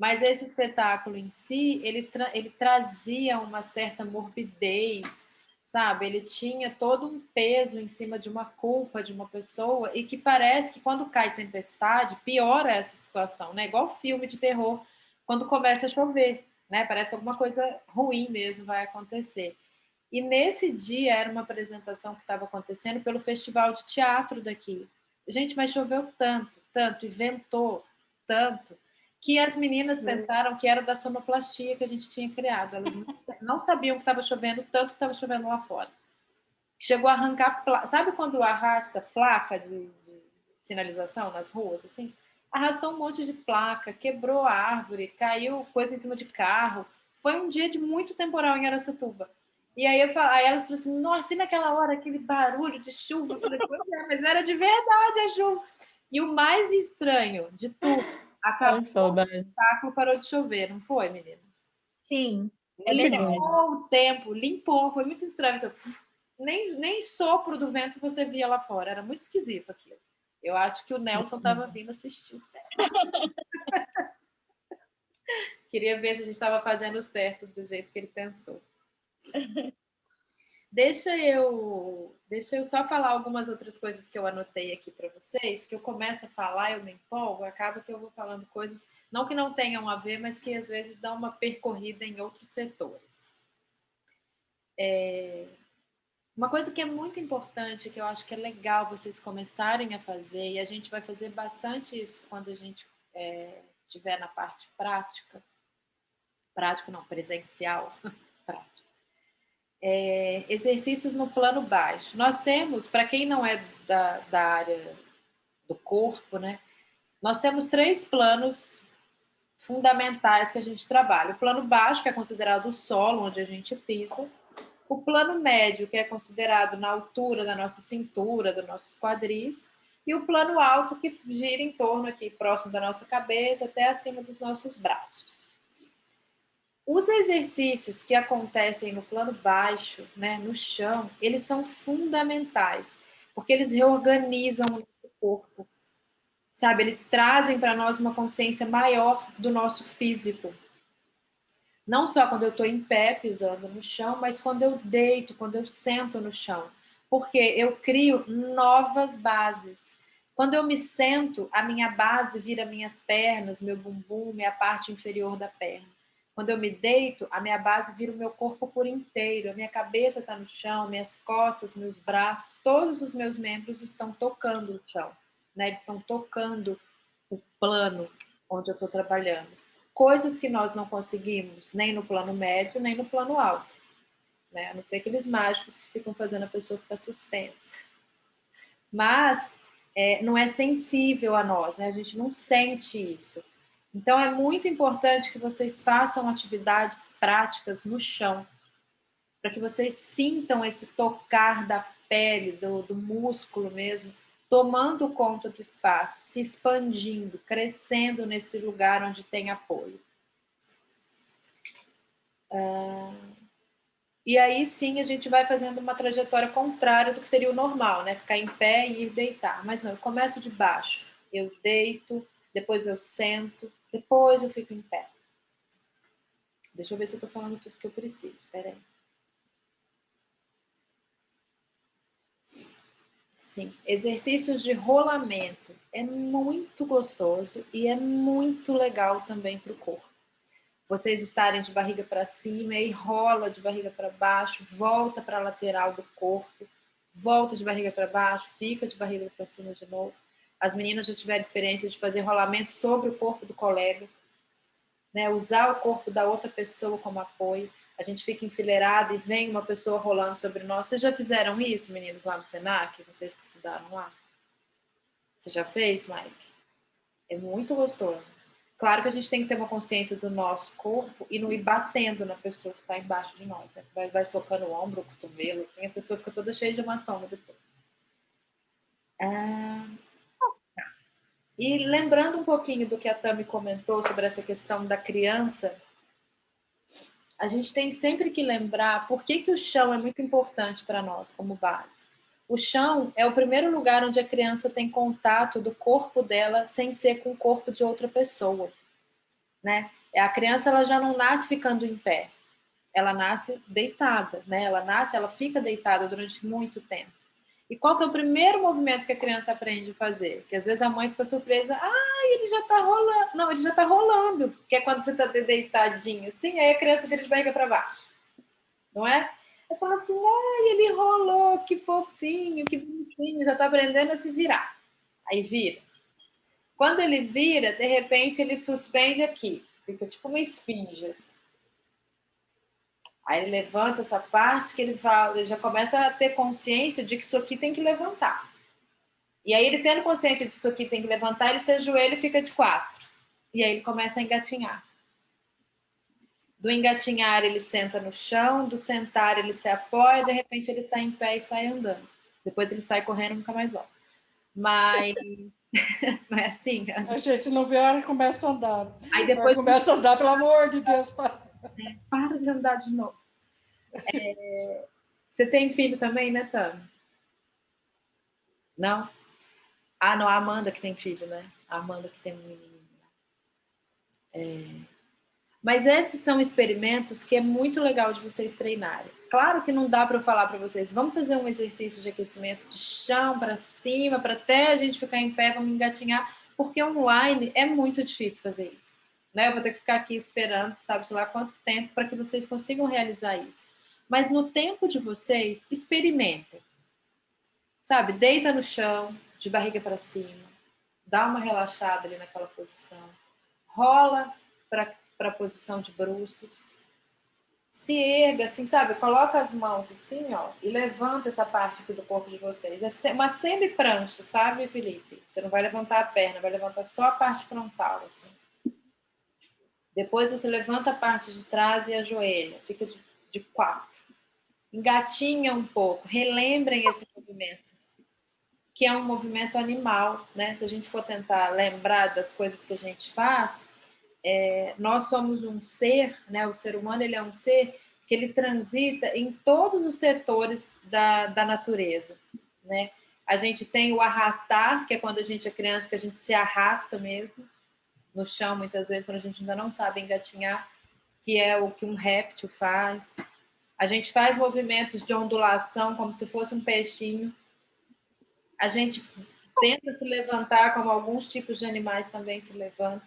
Mas esse espetáculo em si, ele trazia uma certa morbidez, sabe? Ele tinha todo um peso em cima de uma culpa de uma pessoa e que parece que quando cai tempestade, piora essa situação, né? Igual filme de terror, quando começa a chover, né? Parece que alguma coisa ruim mesmo vai acontecer. E nesse dia era uma apresentação que estava acontecendo pelo Festival de Teatro daqui. Gente, mas choveu tanto, tanto, e ventou tanto, que as meninas pensaram que era da sonoplastia que a gente tinha criado. Elas não sabiam que estava chovendo tanto que estava chovendo lá fora. Chegou a arrancar... Sabe quando arrasta placa de sinalização nas ruas? Assim? Arrastou um monte de placa, quebrou a árvore, caiu coisa em cima de carro. Foi um dia de muito temporal em Araçatuba. E aí, aí elas falaram assim, nossa, e naquela hora aquele barulho de chuva? Eu falei, pois é, mas era de verdade a chuva. E o mais estranho de tudo, acabou o espetáculo, parou de chover, não foi, meninas? Sim, é Muito verdade. bom. Limpou o tempo, limpou, foi muito estranho. Nem sopro do vento você via lá fora, era muito esquisito aquilo. Eu acho que o Nelson estava vindo assistir o espetáculo. Queria ver se a gente estava fazendo certo do jeito que ele pensou. Deixa eu só falar algumas outras coisas que eu anotei aqui para vocês, que eu começo a falar, eu me empolgo, acaba que eu vou falando coisas, não que não tenham a ver, mas que às vezes dão uma percorrida em outros setores. Uma coisa que é muito importante, que eu acho que é legal vocês começarem a fazer, e a gente vai fazer bastante isso quando a gente estiver na parte prática não, presencial, prática. Exercícios no plano baixo. Nós temos, para quem não é da área do corpo, né? Nós temos 3 planos fundamentais que a gente trabalha. O plano baixo, que é considerado o solo, onde a gente pisa. O plano médio, que é considerado na altura da nossa cintura, dos nossos quadris. E o plano alto, que gira em torno aqui, próximo da nossa cabeça, até acima dos nossos braços. Os exercícios que acontecem no plano baixo, né, no chão, eles são fundamentais, porque eles reorganizam o nosso corpo, sabe? Eles trazem para nós uma consciência maior do nosso físico. Não só quando eu estou em pé, pisando no chão, mas quando eu deito, quando eu sento no chão. Porque eu crio novas bases. Quando eu me sento, a minha base vira minhas pernas, meu bumbum, minha parte inferior da perna. Quando eu me deito, a minha base vira o meu corpo por inteiro. A minha cabeça está no chão, minhas costas, meus braços, todos os meus membros estão tocando o chão, né? Eles estão tocando o plano onde eu estou trabalhando. Coisas que nós não conseguimos nem no plano médio, nem no plano alto, né? A não ser aqueles mágicos que ficam fazendo a pessoa ficar suspensa. Mas não é sensível a nós, né? A gente não sente isso. Então, é muito importante que vocês façam atividades práticas no chão, para que vocês sintam esse tocar da pele, do músculo mesmo, tomando conta do espaço, se expandindo, crescendo nesse lugar onde tem apoio. E aí sim a gente vai fazendo uma trajetória contrária do que seria o normal, né? Ficar em pé e ir deitar. Mas não, eu começo de baixo. Eu deito, depois eu sento, depois eu fico em pé. Deixa eu ver se eu estou falando tudo que eu preciso. Espera aí. Sim, exercícios de rolamento. É muito gostoso e é muito legal também para o corpo. Vocês estarem de barriga para cima e rola de barriga para baixo, volta para a lateral do corpo, volta de barriga para baixo, fica de barriga para cima de novo. As meninas já tiveram experiência de fazer rolamento sobre o corpo do colega, né? Usar o corpo da outra pessoa como apoio. A gente fica enfileirado e vem uma pessoa rolando sobre nós. Vocês já fizeram isso, meninos, lá no Senac? Vocês que estudaram lá? Você já fez, Mike? É muito gostoso. Claro que a gente tem que ter uma consciência do nosso corpo e não ir batendo na pessoa que está embaixo de nós, né? Vai socando o ombro, o cotovelo, assim, a pessoa fica toda cheia de hematoma depois. E lembrando um pouquinho do que a Tami comentou sobre essa questão da criança, a gente tem sempre que lembrar por que o chão é muito importante para nós como base. O chão é o primeiro lugar onde a criança tem contato do corpo dela sem ser com o corpo de outra pessoa. né? A criança ela já não nasce ficando em pé, ela nasce deitada, né? Ela fica deitada durante muito tempo. E qual que é o primeiro movimento que a criança aprende a fazer? Que às vezes a mãe fica surpresa, ele já tá rolando. Não, ele já tá rolando, que é quando você tá deitadinho assim, aí a criança vira de barriga para baixo, não é? Você fala assim, ele rolou, que fofinho, que bonitinho, já tá aprendendo a se virar. Aí vira. Quando ele vira, de repente ele suspende aqui, fica tipo uma esfinge, assim. Aí ele levanta essa parte que ele fala, ele já começa a ter consciência de que isso aqui tem que levantar. E aí ele tendo consciência de que isso aqui tem que levantar, ele se ajoelha e fica de 4. E aí ele começa a engatinhar. Do engatinhar ele senta no chão, do sentar ele se apoia, de repente ele está em pé e sai andando. Depois ele sai correndo e nunca mais volta. Mas não é assim, A gente não vê a hora que começa a andar. Aí depois começa a andar, pelo amor de Deus. Para de andar de novo. Você tem filho também, né, Tami? Não? Não, a Amanda que tem filho, né? A Amanda que tem um menino. Mas esses são experimentos que é muito legal de vocês treinarem. Claro que não dá para eu falar para vocês, vamos fazer um exercício de aquecimento de chão para cima, para até a gente ficar em pé, vamos engatinhar, porque online é muito difícil fazer isso. Né? Eu vou ter que ficar aqui esperando, sabe-se lá quanto tempo, para que vocês consigam realizar isso. Mas no tempo de vocês, experimentem. Sabe, deita no chão, de barriga para cima, dá uma relaxada ali naquela posição, rola para a posição de bruços, se erga assim, sabe, coloca as mãos assim, ó, e levanta essa parte aqui do corpo de vocês. É uma semi-prancha, sabe, Felipe? Você não vai levantar a perna, vai levantar só a parte frontal, assim. Depois você levanta a parte de trás e ajoelha, fica de 4. Engatinha um pouco, relembrem esse movimento, que é um movimento animal, né? Se a gente for tentar lembrar das coisas que a gente faz, nós somos um ser, né? O ser humano ele é um ser que ele transita em todos os setores da natureza, né? A gente tem o arrastar, que é quando a gente é criança, que a gente se arrasta mesmo no chão, muitas vezes, quando a gente ainda não sabe engatinhar, que é o que um réptil faz. A gente faz movimentos de ondulação, como se fosse um peixinho. A gente tenta se levantar, como alguns tipos de animais também se levantam,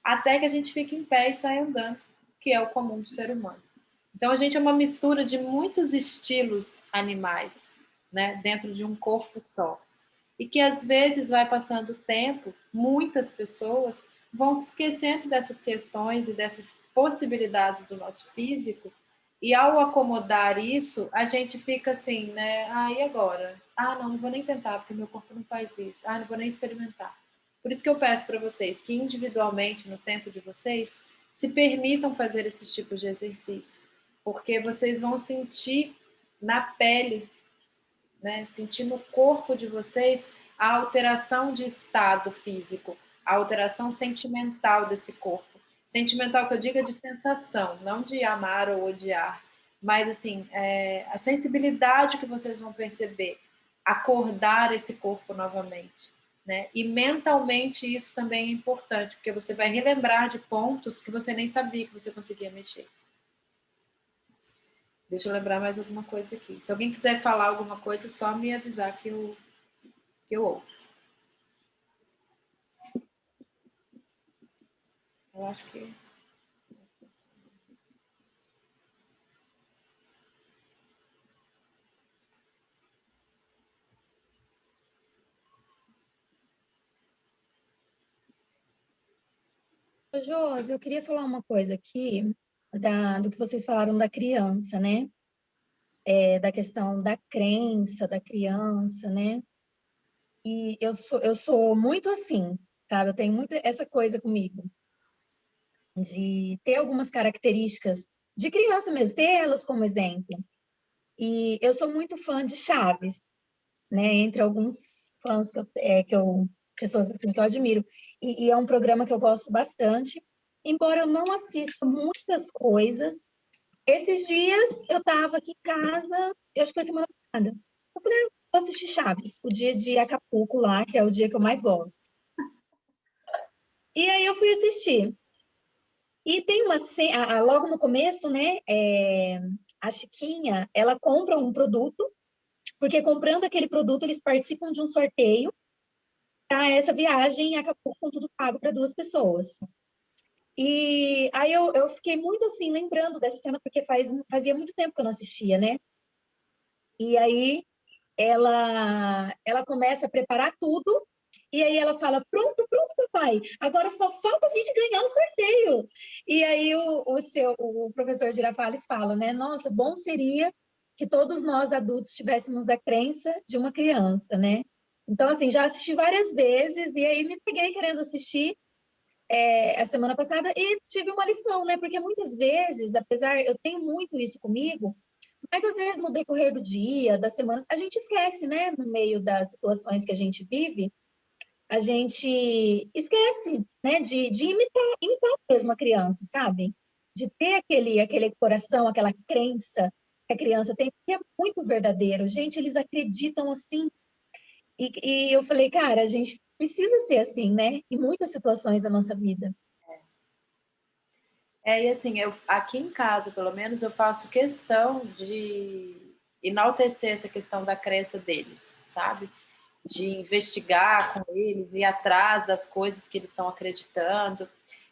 até que a gente fique em pé e saia andando, que é o comum do ser humano. Então, a gente é uma mistura de muitos estilos animais, né, dentro de um corpo só. E que, às vezes, vai passando o tempo, muitas pessoas vão se esquecendo dessas questões e dessas possibilidades do nosso físico, e ao acomodar isso, a gente fica assim, né? E agora? Não vou nem tentar, porque meu corpo não faz isso. Não vou nem experimentar. Por isso que eu peço para vocês que individualmente, no tempo de vocês, se permitam fazer esses tipos de exercício, porque vocês vão sentir na pele, né? Sentir no corpo de vocês a alteração de estado físico, a alteração sentimental desse corpo. Sentimental que eu digo é de sensação, não de amar ou odiar, mas assim, a sensibilidade que vocês vão perceber, acordar esse corpo novamente. Né? E mentalmente isso também é importante, porque você vai relembrar de pontos que você nem sabia que você conseguia mexer. Deixa eu lembrar mais alguma coisa aqui. Se alguém quiser falar alguma coisa, é só me avisar que eu ouço. Eu acho que... Josi, eu queria falar uma coisa aqui do que vocês falaram da criança, né? Da questão da crença da criança, né? E eu sou muito assim, sabe? Eu tenho muito essa coisa comigo, de ter algumas características de criança mesmo, ter elas como exemplo. E eu sou muito fã de Chaves, né? Entre alguns fãs pessoas assim, que eu admiro. E é um programa que eu gosto bastante, embora eu não assista muitas coisas. Esses dias eu estava aqui em casa, eu acho que foi semana passada. Eu falei, vou assistir Chaves, o dia de Acapulco lá, que é o dia que eu mais gosto. E aí eu fui assistir. E tem uma cena, logo no começo, né? A Chiquinha, ela compra um produto, porque comprando aquele produto, eles participam de um sorteio para essa viagem e acabou com tudo pago para 2 pessoas. E aí eu fiquei muito assim, lembrando dessa cena, porque fazia muito tempo que eu não assistia, né? E aí ela começa a preparar tudo, e aí ela fala, pronto, pronto, papai, agora só falta a gente ganhar o sorteio. E aí o professor Girafales fala, né? Nossa, bom seria que todos nós adultos tivéssemos a crença de uma criança, né? Então, assim, já assisti várias vezes, e aí me peguei querendo assistir a semana passada e tive uma lição, né? Porque muitas vezes, apesar, eu tenho muito isso comigo, mas às vezes no decorrer do dia, da semana, a gente esquece, né? No meio das situações que a gente vive, a gente esquece, né? De imitar mesmo a criança, sabe? De ter aquele coração, aquela crença que a criança tem, que é muito verdadeiro. Gente, eles acreditam assim. E eu falei, cara, a gente precisa ser assim, né? Em muitas situações da nossa vida. E assim, aqui em casa, pelo menos, eu faço questão de enaltecer essa questão da crença deles, sabe? De investigar com eles, ir atrás das coisas que eles estão acreditando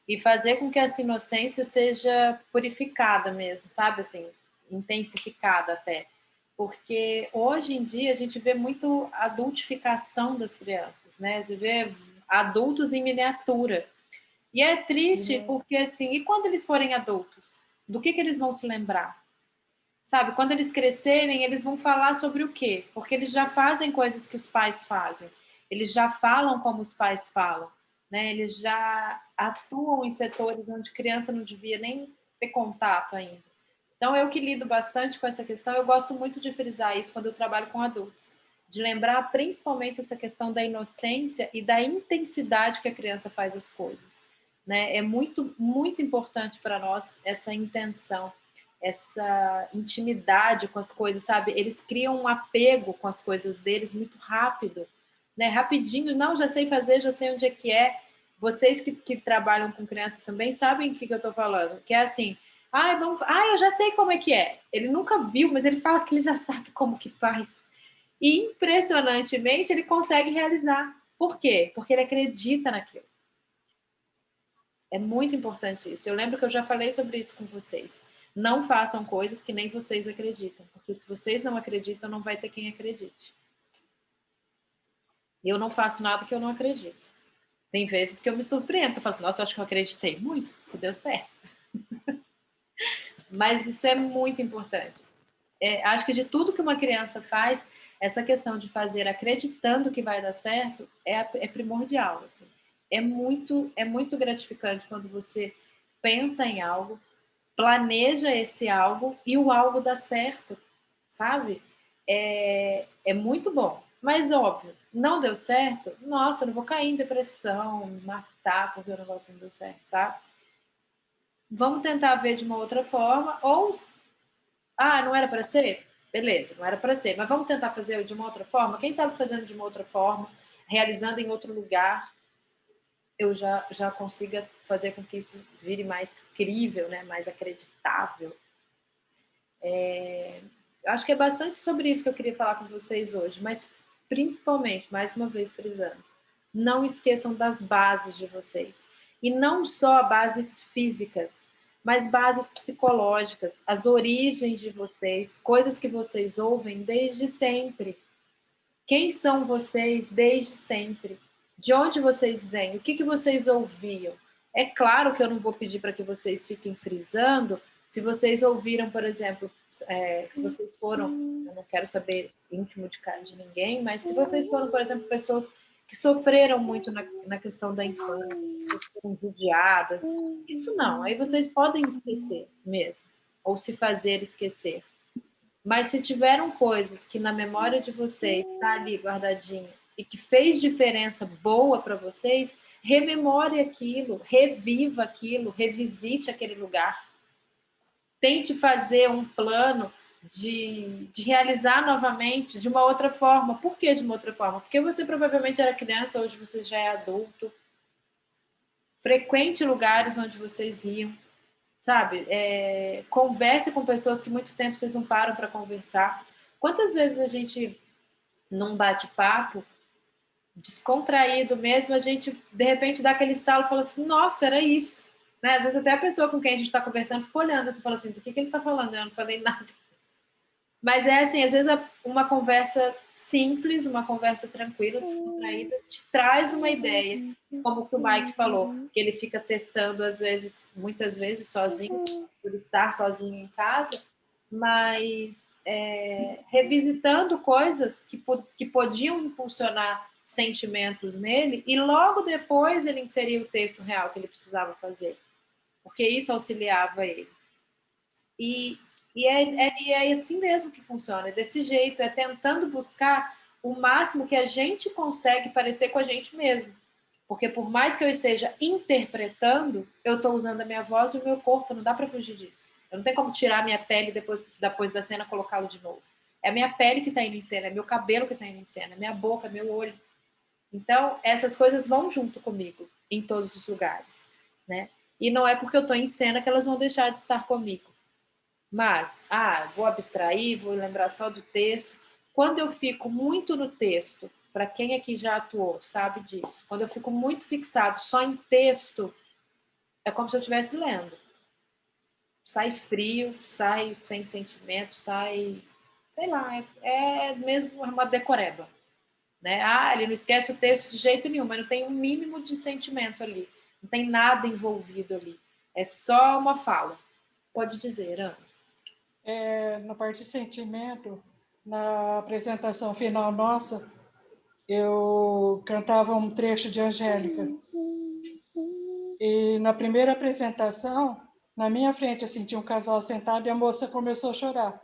e fazer com que essa inocência seja purificada mesmo, sabe? Assim, intensificada até. Porque hoje em dia a gente vê muito adultificação das crianças, né? Você vê adultos em miniatura. E é triste porque, assim, e quando eles forem adultos? Do que eles vão se lembrar? Sabe, quando eles crescerem, eles vão falar sobre o quê? Porque eles já fazem coisas que os pais fazem. Eles já falam como os pais falam, né? Eles já atuam em setores onde criança não devia nem ter contato ainda. Então, eu que lido bastante com essa questão, eu gosto muito de frisar isso quando eu trabalho com adultos. De lembrar principalmente essa questão da inocência e da intensidade que a criança faz as coisas, né? É muito, muito importante para nós essa intenção, essa intimidade com as coisas, sabe? Eles criam um apego com as coisas deles muito rápido, né? Rapidinho, não, já sei fazer, já sei onde é que é. Vocês que trabalham com criança também sabem o que eu estou falando, que é assim, eu já sei como é que é. Ele nunca viu, mas ele fala que ele já sabe como que faz. E impressionantemente ele consegue realizar. Por quê? Porque ele acredita naquilo. É muito importante isso. Eu lembro que eu já falei sobre isso com vocês. Não façam coisas que nem vocês acreditam, porque se vocês não acreditam, não vai ter quem acredite. Eu não faço nada que eu não acredito. Tem vezes que eu me surpreendo, que eu falo assim, nossa, eu acho que eu acreditei muito, que deu certo. Mas isso é muito importante. Acho que de tudo que uma criança faz, essa questão de fazer acreditando que vai dar certo é primordial. Assim. É muito gratificante quando você pensa em algo, planeja esse algo e o algo dá certo, sabe? É muito bom. Mas, óbvio, não deu certo, nossa, eu não vou cair em depressão, me matar porque o negócio não deu certo, sabe? Vamos tentar ver de uma outra forma, ou, não era para ser? Beleza, não era para ser, mas vamos tentar fazer de uma outra forma? Quem sabe fazendo de uma outra forma, realizando em outro lugar, eu já consiga fazer com que isso vire mais crível, né? Mais acreditável. Acho que é bastante sobre isso que eu queria falar com vocês hoje, mas principalmente, mais uma vez frisando, não esqueçam das bases de vocês. E não só bases físicas, mas bases psicológicas, as origens de vocês, coisas que vocês ouvem desde sempre. Quem são vocês desde sempre? De onde vocês vêm? O que vocês ouviam? É claro que eu não vou pedir para que vocês fiquem frisando se vocês ouviram, por exemplo, se vocês foram, eu não quero saber íntimo de ninguém, mas se vocês foram, por exemplo, pessoas que sofreram muito na questão da infância, que foram judiadas, isso não, aí vocês podem esquecer mesmo, ou se fazer esquecer. Mas se tiveram coisas que na memória de vocês está ali guardadinho e que fez diferença boa para vocês, rememore aquilo, reviva aquilo, revisite aquele lugar. Tente fazer um plano de realizar novamente de uma outra forma. Por que de uma outra forma? Porque você provavelmente era criança, hoje você já é adulto. Frequente lugares onde vocês iam. sabe? Converse com pessoas que muito tempo vocês não param para conversar. Quantas vezes a gente, num bate-papo, descontraído mesmo, a gente, de repente, dá aquele estalo e fala assim, nossa, era isso. Né? Às vezes até a pessoa com quem a gente está conversando fica olhando assim, fala assim, do que ele está falando? Eu não falei nada. Mas assim, às vezes uma conversa simples, uma conversa tranquila, descontraída, te traz uma ideia, como o que o Mike falou, que ele fica testando às vezes, muitas vezes sozinho, por estar sozinho em casa, mas revisitando coisas que podiam impulsionar sentimentos nele, e logo depois ele inseria o texto real que ele precisava fazer, porque isso auxiliava ele. E é assim mesmo que funciona, é desse jeito, é tentando buscar o máximo que a gente consegue parecer com a gente mesmo. Porque por mais que eu esteja interpretando, eu estou usando a minha voz e o meu corpo, não dá para fugir disso. Eu não tenho como tirar minha pele depois da cena e colocá-lo de novo. É a minha pele que está indo em cena, é meu cabelo que está indo em cena, é minha boca, é meu olho. Então, essas coisas vão junto comigo, em todos os lugares. Né? E não é porque eu estou em cena que elas vão deixar de estar comigo. Mas, vou abstrair, vou lembrar só do texto. Quando eu fico muito no texto, para quem aqui já atuou, sabe disso. Quando eu fico muito fixado só em texto, é como se eu estivesse lendo. Sai frio, sai sem sentimento, sai... Sei lá, é mesmo uma decoreba. Né? Ele não esquece o texto de jeito nenhum, mas não tem um mínimo de sentimento ali. Não tem nada envolvido ali. É só uma fala. Pode dizer, Ana. Na parte de sentimento, na apresentação final nossa, eu cantava um trecho de Angélica. E na primeira apresentação, na minha frente, assim, tinha um casal sentado e a moça começou a chorar.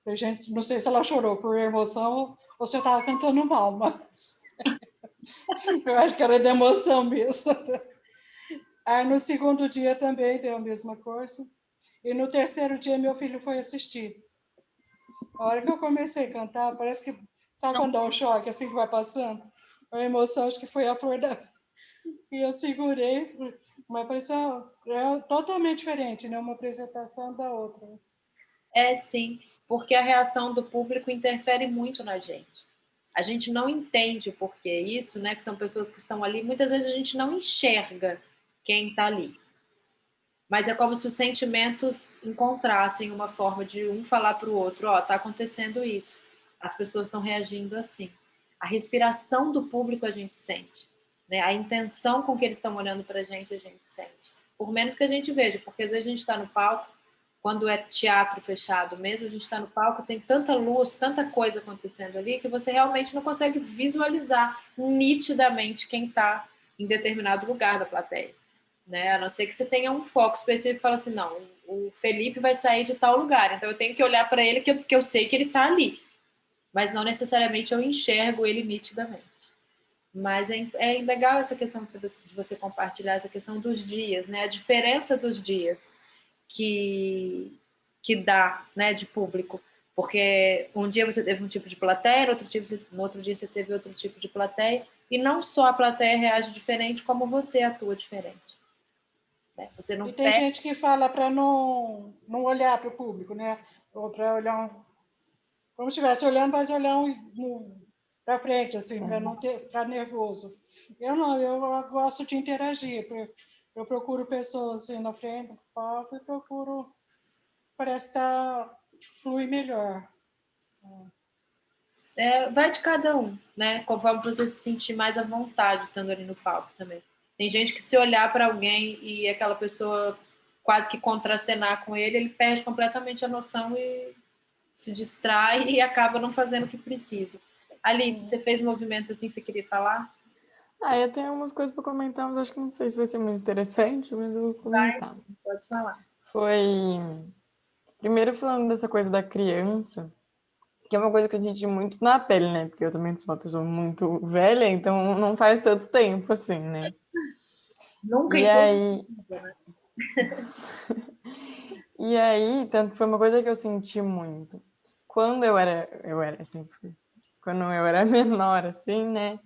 A gente, não sei se ela chorou por emoção ou se eu estava cantando mal, mas eu acho que era de emoção mesmo. Aí no segundo dia também deu a mesma coisa. E no terceiro dia meu filho foi assistir. A hora que eu comecei a cantar, parece que... Sabe quando dá um choque, assim que vai passando? A emoção, acho que foi a flor da... E eu segurei, mas parecia totalmente diferente, né? Uma apresentação da outra. Sim, porque a reação do público interfere muito na gente. A gente não entende o porquê isso, né? Que são pessoas que estão ali. Muitas vezes a gente não enxerga quem está ali. Mas é como se os sentimentos encontrassem uma forma de um falar para o outro, tá acontecendo isso. As pessoas estão reagindo assim. A respiração do público a gente sente. Né? A intenção com que eles estão olhando para a gente sente. Por menos que a gente veja, porque às vezes a gente está no palco, quando é teatro fechado mesmo, a gente está no palco, tem tanta luz, tanta coisa acontecendo ali, que você realmente não consegue visualizar nitidamente quem está em determinado lugar da plateia. Né? A não ser que você tenha um foco específico e fala assim, não, o Felipe vai sair de tal lugar, então eu tenho que olhar para ele porque eu sei que ele está ali, mas não necessariamente eu enxergo ele nitidamente. Mas é legal essa questão de você compartilhar essa questão dos dias, né? A diferença dos dias que dá, né, de público, porque um dia você teve um tipo de plateia, no outro dia você teve outro tipo de plateia, e não só a plateia reage diferente, como você atua diferente. Você não e tem gente que fala para não olhar para o público, né? Ou para olhar como se estivesse olhando, mas olhar para frente, assim, para não ficar nervoso. Eu não, eu gosto de interagir. Eu procuro pessoas assim na frente do palco e procuro, parece que flui melhor. Vai de cada um, né? Conforme você se sentir mais à vontade estando ali no palco também. Tem gente que se olhar para alguém e aquela pessoa quase que contracenar com ele perde completamente a noção e se distrai e acaba não fazendo o que precisa. Alice, você fez movimentos assim que você queria falar? Eu tenho algumas coisas para comentar, mas acho que não sei se vai ser muito interessante, mas eu vou comentar. Pode falar. Primeiro falando dessa coisa da criança, que é uma coisa que eu senti muito na pele, né? Porque eu também sou uma pessoa muito velha, então não faz tanto tempo assim, né? Nunca e aí... E aí, tanto que foi uma coisa que eu senti muito. Quando eu era assim, quando eu era menor, assim, né?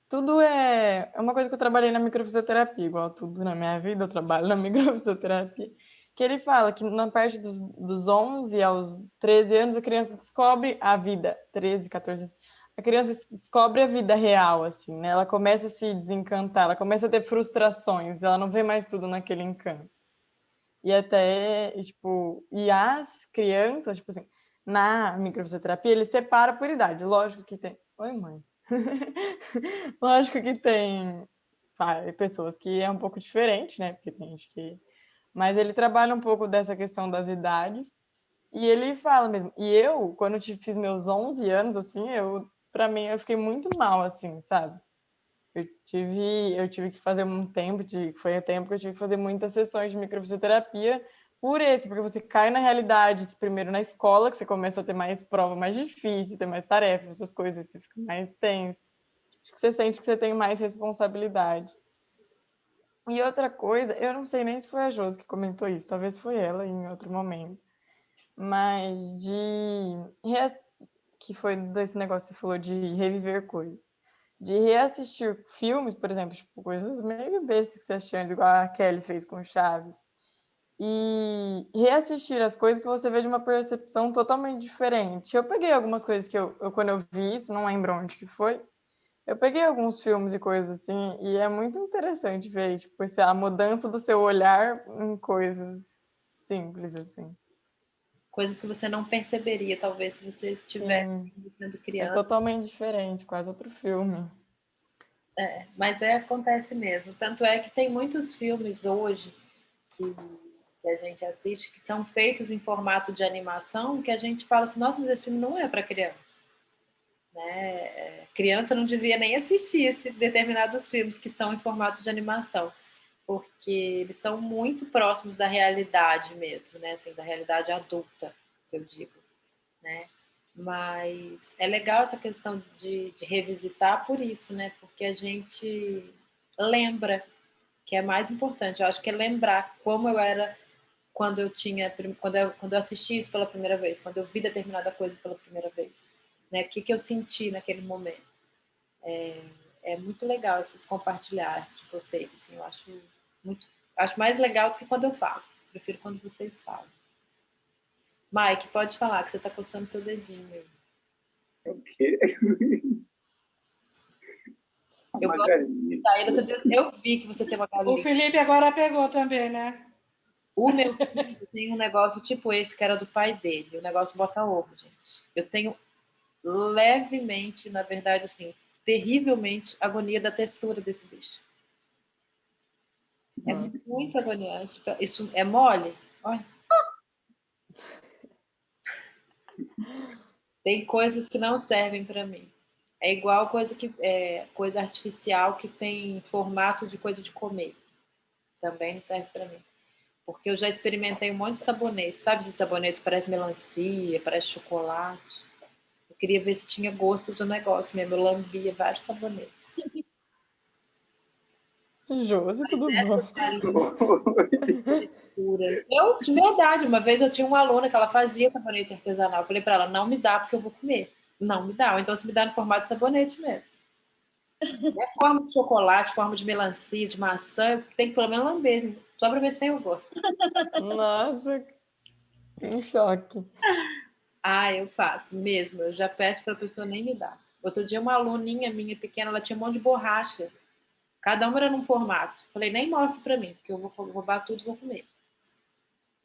Tudo é uma coisa que eu trabalhei na microfisioterapia, igual tudo na minha vida, eu trabalho na microfisioterapia. que ele fala que na parte dos 11 aos 13 anos, a criança descobre a vida, 13, 14, a criança descobre a vida real, assim, né? Ela começa a se desencantar, ela começa a ter frustrações, ela não vê mais tudo naquele encanto. E até, tipo, e as crianças, tipo assim, na microfisioterapia, ele separa por idade. Lógico que tem. Oi, mãe. Lógico que tem pessoas que é um pouco diferente, né? Porque tem gente que. Mas ele trabalha um pouco dessa questão das idades. E ele fala mesmo. E eu, quando eu fiz meus 11 anos, assim, pra mim, eu fiquei muito mal, assim, sabe? Eu tive que fazer foi o tempo que eu tive que fazer muitas sessões de microfisioterapia porque você cai na realidade, primeiro na escola, que você começa a ter mais prova mais difícil, ter mais tarefas, essas coisas, você fica mais tenso. Acho que você sente que você tem mais responsabilidade. E outra coisa, eu não sei nem se foi a Josi que comentou isso, talvez foi ela em outro momento, mas que foi desse negócio que você falou de reviver coisas. De reassistir filmes, por exemplo, tipo, coisas meio bestas que você assistiu, igual a Kelly fez com Chaves. E reassistir as coisas que você vê de uma percepção totalmente diferente. Eu peguei algumas coisas que quando eu vi isso, não lembro onde que foi, eu peguei alguns filmes e coisas assim, e é muito interessante ver, tipo, a mudança do seu olhar em coisas simples, assim. Coisas que você não perceberia, talvez, se você tivesse Sim, sendo é criança. totalmente diferente, quase outro filme. Mas acontece mesmo. Tanto é que tem muitos filmes hoje que a gente assiste que são feitos em formato de animação que a gente fala assim, nossa, mas esse filme não é para criança. Né? Criança não devia nem assistir determinados filmes que são em formato de animação, porque eles são muito próximos da realidade mesmo, né? Assim, da realidade adulta, que eu digo. Né? Mas é legal essa questão de revisitar por isso, né? Porque a gente lembra, que é mais importante. Eu acho que é lembrar como eu era quando eu tinha, quando eu assisti isso pela primeira vez, quando eu vi determinada coisa pela primeira vez, né? O que eu senti naquele momento. É muito legal esses compartilhar de vocês, assim, eu acho mais legal do que quando eu falo. Prefiro quando vocês falam. Mike, pode falar que você está coçando seu dedinho aí. O quê? Eu Uma gosto galinha. da ele, eu vi que você tem uma O galinha. Felipe agora pegou também, né? O meu filho tem um negócio tipo esse, que era do pai dele. O negócio bota ovo, gente. Eu tenho levemente, na verdade, assim, terrivelmente agonia da textura desse bicho. É muito agoniante. Isso é mole? Olha. Tem coisas que não servem para mim. É igual coisa artificial que tem formato de coisa de comer. Também não serve para mim. Porque eu já experimentei um monte de sabonete. Sabe esses sabonetes? Parece melancia, parece chocolate. Eu queria ver se tinha gosto do negócio mesmo. Eu lambia vários sabonetes. Josi, Mas tudo bom? essa galinha pura. Eu, de verdade, uma vez eu tinha uma aluna que ela fazia sabonete artesanal. Eu falei para ela, não me dá porque eu vou comer. Não me dá. Ou então se me dá no formato de sabonete mesmo. É forma de chocolate, forma de melancia, de maçã, tem que pelo menos lamber, assim, só para ver se tem o gosto. Nossa, em choque. Ah, eu faço mesmo. Eu já peço para a pessoa nem me dar. Outro dia, uma aluninha minha pequena, ela tinha um monte de borracha. Cada uma era num formato. Falei, nem mostre para mim, porque eu vou roubar tudo e vou comer.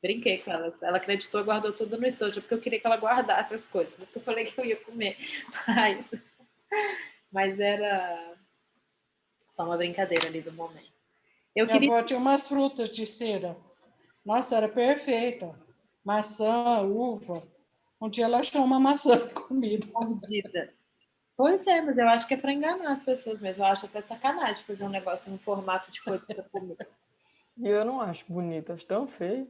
Brinquei com ela. Ela acreditou e guardou tudo no estojo, porque eu queria que ela guardasse as coisas. Por isso que eu falei que eu ia comer. Mas era só uma brincadeira ali do momento. Eu Minha queria. avó tinha umas frutas de cera. Nossa, era perfeita. Maçã, uva. Um dia ela achou uma maçã comida. Mordida. Pois é, mas eu acho que é para enganar as pessoas mesmo. Eu acho até sacanagem fazer um negócio no formato de coisa para comer. E eu não acho bonita, acho tão feio.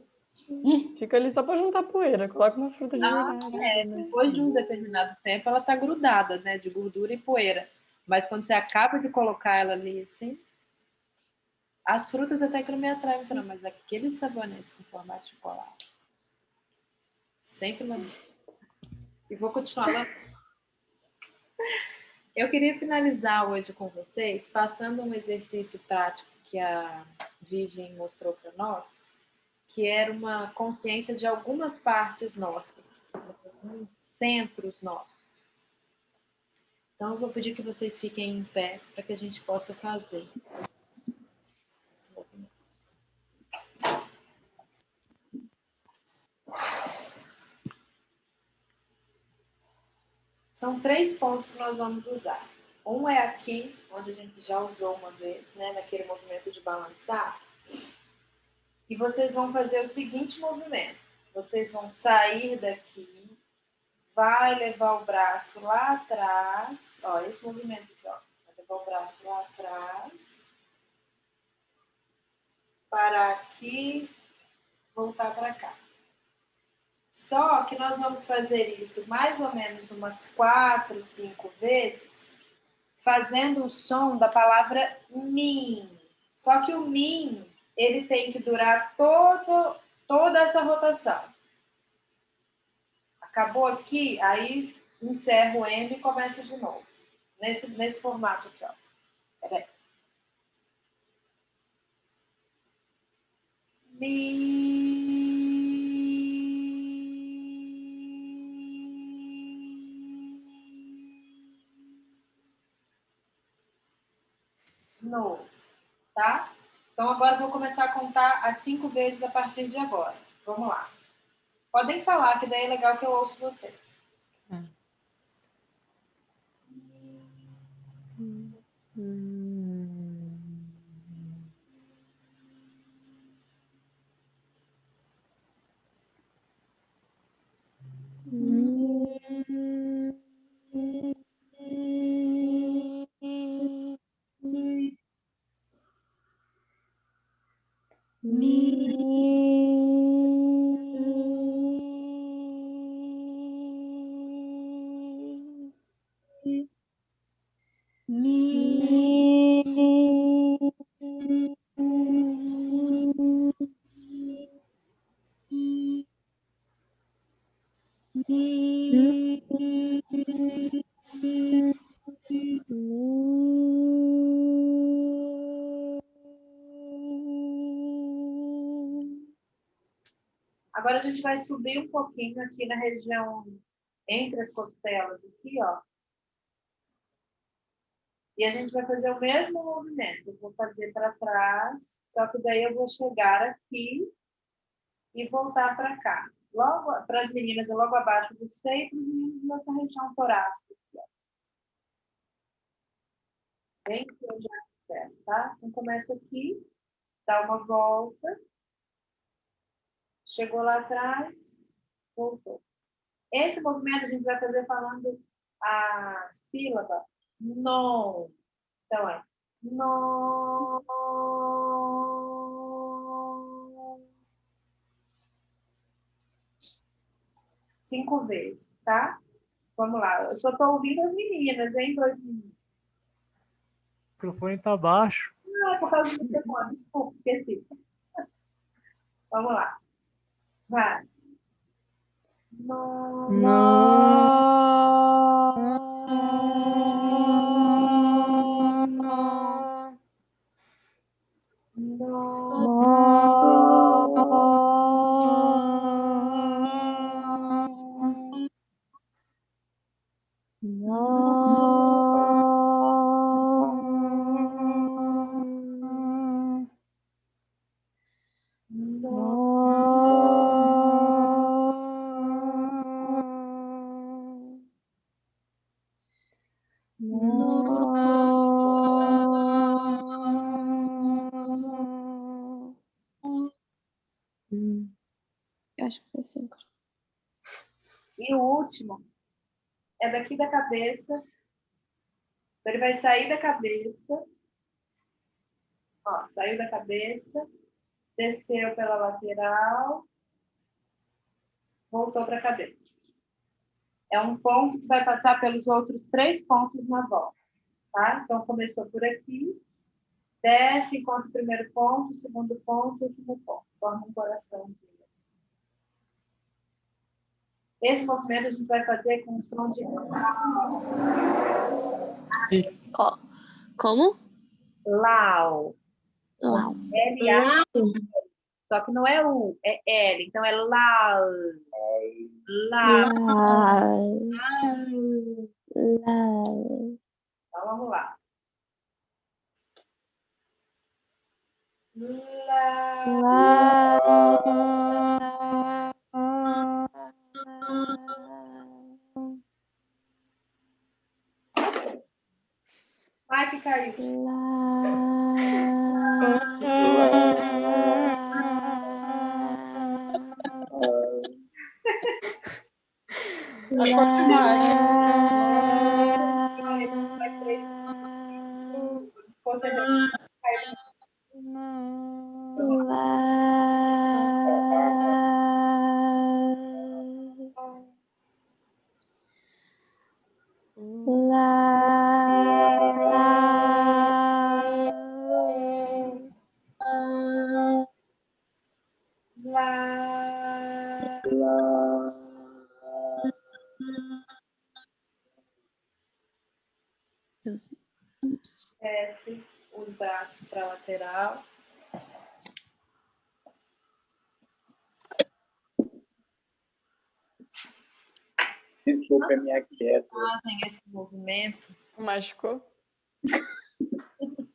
Fica ali só para juntar poeira, coloca uma fruta de verdade. Depois de um determinado tempo, ela tá grudada, né, de gordura e poeira. Mas quando você acaba de colocar ela ali, assim, as frutas até que não me atraem muito, não, mas aqueles sabonetes com formato de chocolate, sempre não. E vou continuar lá. Eu queria finalizar hoje com vocês passando um exercício prático que a Vivian mostrou para nós, que era uma consciência de algumas partes nossas, alguns centros nossos. Então, eu vou pedir que vocês fiquem em pé para que a gente possa fazer esse movimento. São 3 pontos que nós vamos usar. Um é aqui, onde a gente já usou uma vez, né, naquele movimento de balançar. E vocês vão fazer o seguinte movimento. Vocês vão sair daqui, vai levar o braço lá atrás. Ó, esse movimento aqui, ó. Vai levar o braço lá atrás. Parar aqui, voltar para cá. Só que nós vamos fazer isso mais ou menos umas 4, 5 vezes, fazendo o som da palavra mim. Só que o mim, ele tem que durar toda essa rotação. Acabou aqui, aí encerra o M e começa de novo. Nesse formato aqui, ó. Peraí. No, tá? Então, agora eu vou começar a contar as 5 vezes a partir de agora. Vamos lá. Podem falar, que daí é legal que eu ouço vocês. Agora a gente vai subir um pouquinho aqui na região entre as costelas, aqui, ó. E a gente vai fazer o mesmo movimento. Eu vou fazer para trás, só que daí eu vou chegar aqui e voltar para cá. Logo, para as meninas, é logo abaixo do seio, para os meninos nessa região torácica. Aqui, ó. Bem aqui onde é a costela, tá? Então começa aqui, dá uma volta. Chegou lá atrás, voltou. Esse movimento a gente vai fazer falando a sílaba non. Então é non. 5 vezes, tá? Vamos lá. Eu só estou ouvindo as meninas, hein, 2 meninos. O microfone tá baixo. Não, é por causa do microfone. Desculpa, esqueci. Vamos lá. Vai. Eu acho que foi 5. E o último é daqui da cabeça. Ele vai sair da cabeça. Ó, saiu da cabeça, desceu pela lateral, voltou para a cabeça. É um ponto que vai passar pelos outros 3 pontos na volta, tá? Então, começou por aqui, desce, encontra o primeiro ponto, segundo ponto, último ponto. Forma um coraçãozinho. Esse movimento a gente vai fazer com o som de... Como? Lau. Lau. L-A. Só que não é U, é L. Então é lá. Lá. Então vamos lá. Ai, que caiu. Pode continuar. Mais 3. Desce os braços para a lateral. Desculpa a minha queda. Fazem esse movimento. Machucou?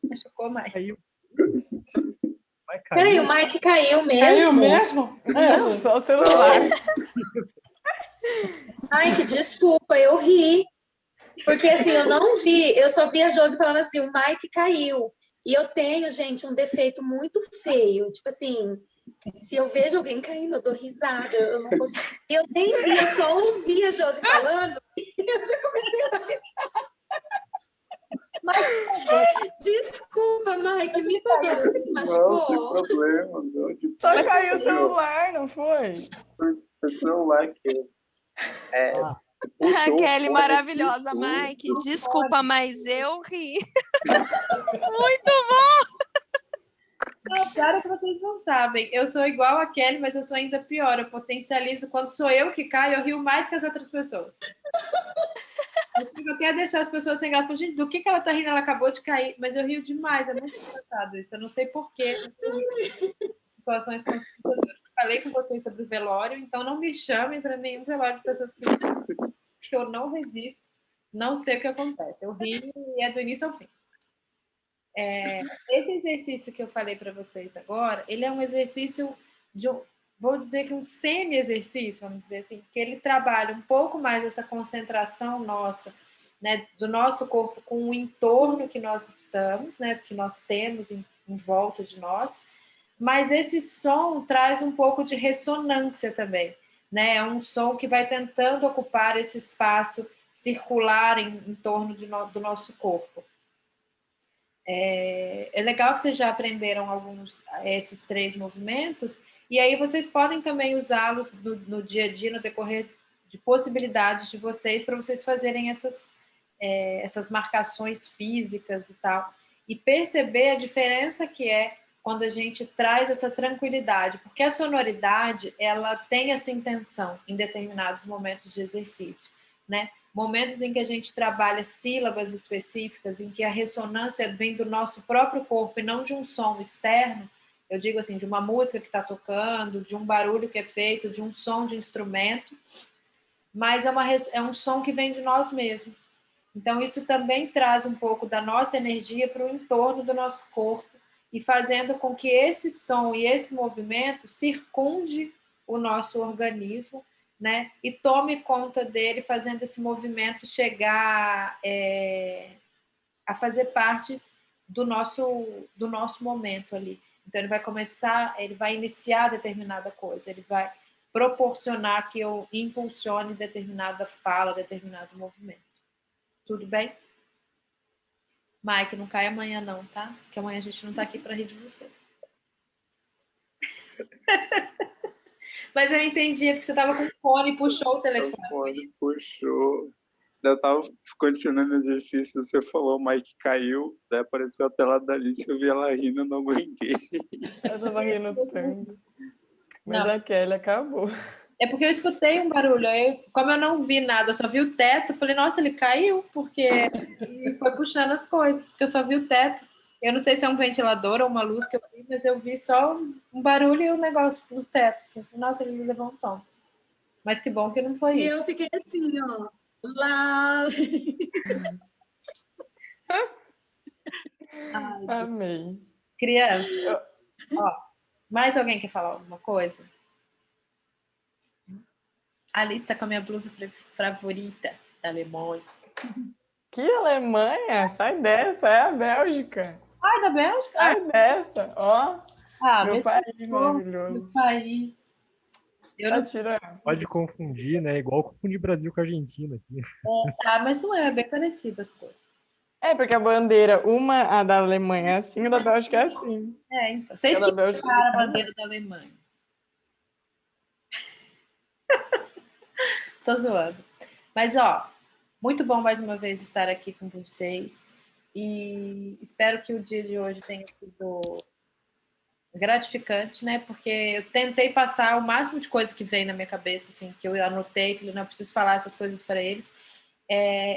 Machucou mais. Caiu. Vai Peraí, cair. o Mike caiu mesmo? Caiu mesmo? Não, só o celular. Ai, que desculpa, eu ri. Porque assim, eu não vi, eu só vi a Josi falando assim, o Mike caiu. E eu tenho, gente, um defeito muito feio. Tipo assim, se eu vejo alguém caindo, eu dou risada, eu não consigo. Eu nem vi, eu só ouvi a Josi falando e eu já comecei a dar risada. Mas, desculpa, Mike, me perdoa, você se Não, machucou? sem problema. Não, Só caiu o celular, não foi? O celular que Kelly, maravilhosa, Mike. Desculpa, mas eu ri. Muito Não, claro que vocês não sabem. Eu sou igual a Kelly, mas eu sou ainda pior. Eu potencializo. Quando sou eu que caio, eu rio mais que as outras pessoas. Eu chego até a deixar as pessoas sem graça. Gente, do que ela tá rindo? Ela acabou de cair. Mas eu rio demais. É muito engraçado isso. Eu não sei porquê. Situações constrangedoras. Falei com vocês sobre o velório, então não me chamem para nenhum velório de pessoas que eu não resisto. Não sei o que acontece. Eu rio e é do início ao fim. Esse exercício que eu falei para vocês agora, ele é um exercício vou dizer que um semi-exercício, vamos dizer assim, que ele trabalha um pouco mais essa concentração nossa, né, do nosso corpo com o entorno que nós estamos, né, do que nós temos em volta de nós, mas esse som traz um pouco de ressonância também, né, é um som que vai tentando ocupar esse espaço circular em torno do nosso corpo. É legal que vocês já aprenderam esses 3 movimentos, e aí vocês podem também usá-los no dia a dia, no decorrer de possibilidades de vocês, para vocês fazerem essas marcações físicas e tal, e perceber a diferença que é quando a gente traz essa tranquilidade, porque a sonoridade, ela tem essa intenção em determinados momentos de exercício, né? Momentos em que a gente trabalha sílabas específicas, em que a ressonância vem do nosso próprio corpo e não de um som externo, eu digo assim, de uma música que está tocando, de um barulho que é feito, de um som de instrumento, mas é um som que vem de nós mesmos. Então, isso também traz um pouco da nossa energia para o entorno do nosso corpo e fazendo com que esse som e esse movimento circunde o nosso organismo, né? E tome conta dele, fazendo esse movimento chegar a fazer parte do nosso momento ali. Então, ele vai iniciar determinada coisa, ele vai proporcionar que eu impulsione determinada fala, determinado movimento. Tudo bem? Mike, não cai amanhã não, tá? Porque amanhã a gente não tá aqui para rir de você. Mas eu entendi, porque você estava com o fone e puxou o telefone. O fone puxou. Eu estava continuando o exercício, você falou, o Mike caiu, daí apareceu a tela da Alice, eu vi ela rindo, eu não aguentei. Eu tava rindo tanto. Mas a Kelly acabou. É porque eu escutei um barulho, como eu não vi nada, eu só vi o teto, eu falei, nossa, ele caiu, porque ele foi puxando as coisas, porque eu só vi o teto. Eu não sei se é um ventilador ou uma luz que eu vi. mas eu vi só um barulho e um negócio no teto. Assim. Nossa, ele levou um tom. Mas que bom que não foi E isso. eu fiquei assim, ó. Lá. Ai, Amei. criança, ó, mais alguém quer falar alguma coisa? A Alice tá com a minha blusa favorita da Alemanha. Que Alemanha? Sai dessa, é a Bélgica. Ai, da Bélgica? Sai dessa, ó. Meu Meu país meu maravilhoso. país. Eu Tá não... tirando. Pode confundir, né? Igual confundir Brasil com Argentina aqui. mas não é bem parecido as coisas. É, porque a bandeira, a da Alemanha é assim, a da Bélgica é assim. Então. Vocês A da que Bélgica pegaram a bandeira da Alemanha. Tô zoando. Mas, ó, muito bom mais uma vez estar aqui com vocês. E espero que o dia de hoje tenha sido gratificante, né? Porque eu tentei passar o máximo de coisa que vem na minha cabeça, assim, que eu anotei, que eu não preciso falar essas coisas para eles.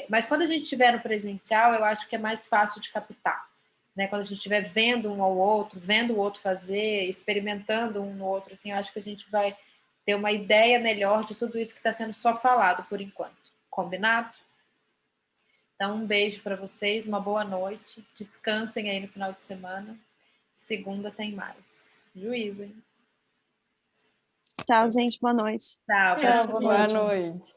Mas quando a gente estiver no presencial, eu acho que é mais fácil de captar. Né? Quando a gente estiver vendo um ao outro, vendo o outro fazer, experimentando um no outro, assim, eu acho que a gente vai ter uma ideia melhor de tudo isso que está sendo só falado por enquanto. Combinado? Então, um beijo para vocês, uma boa noite. Descansem aí no final de semana. Segunda tem mais. Juízo, hein? Tchau, gente. Boa noite. Tchau. Tchau, boa noite.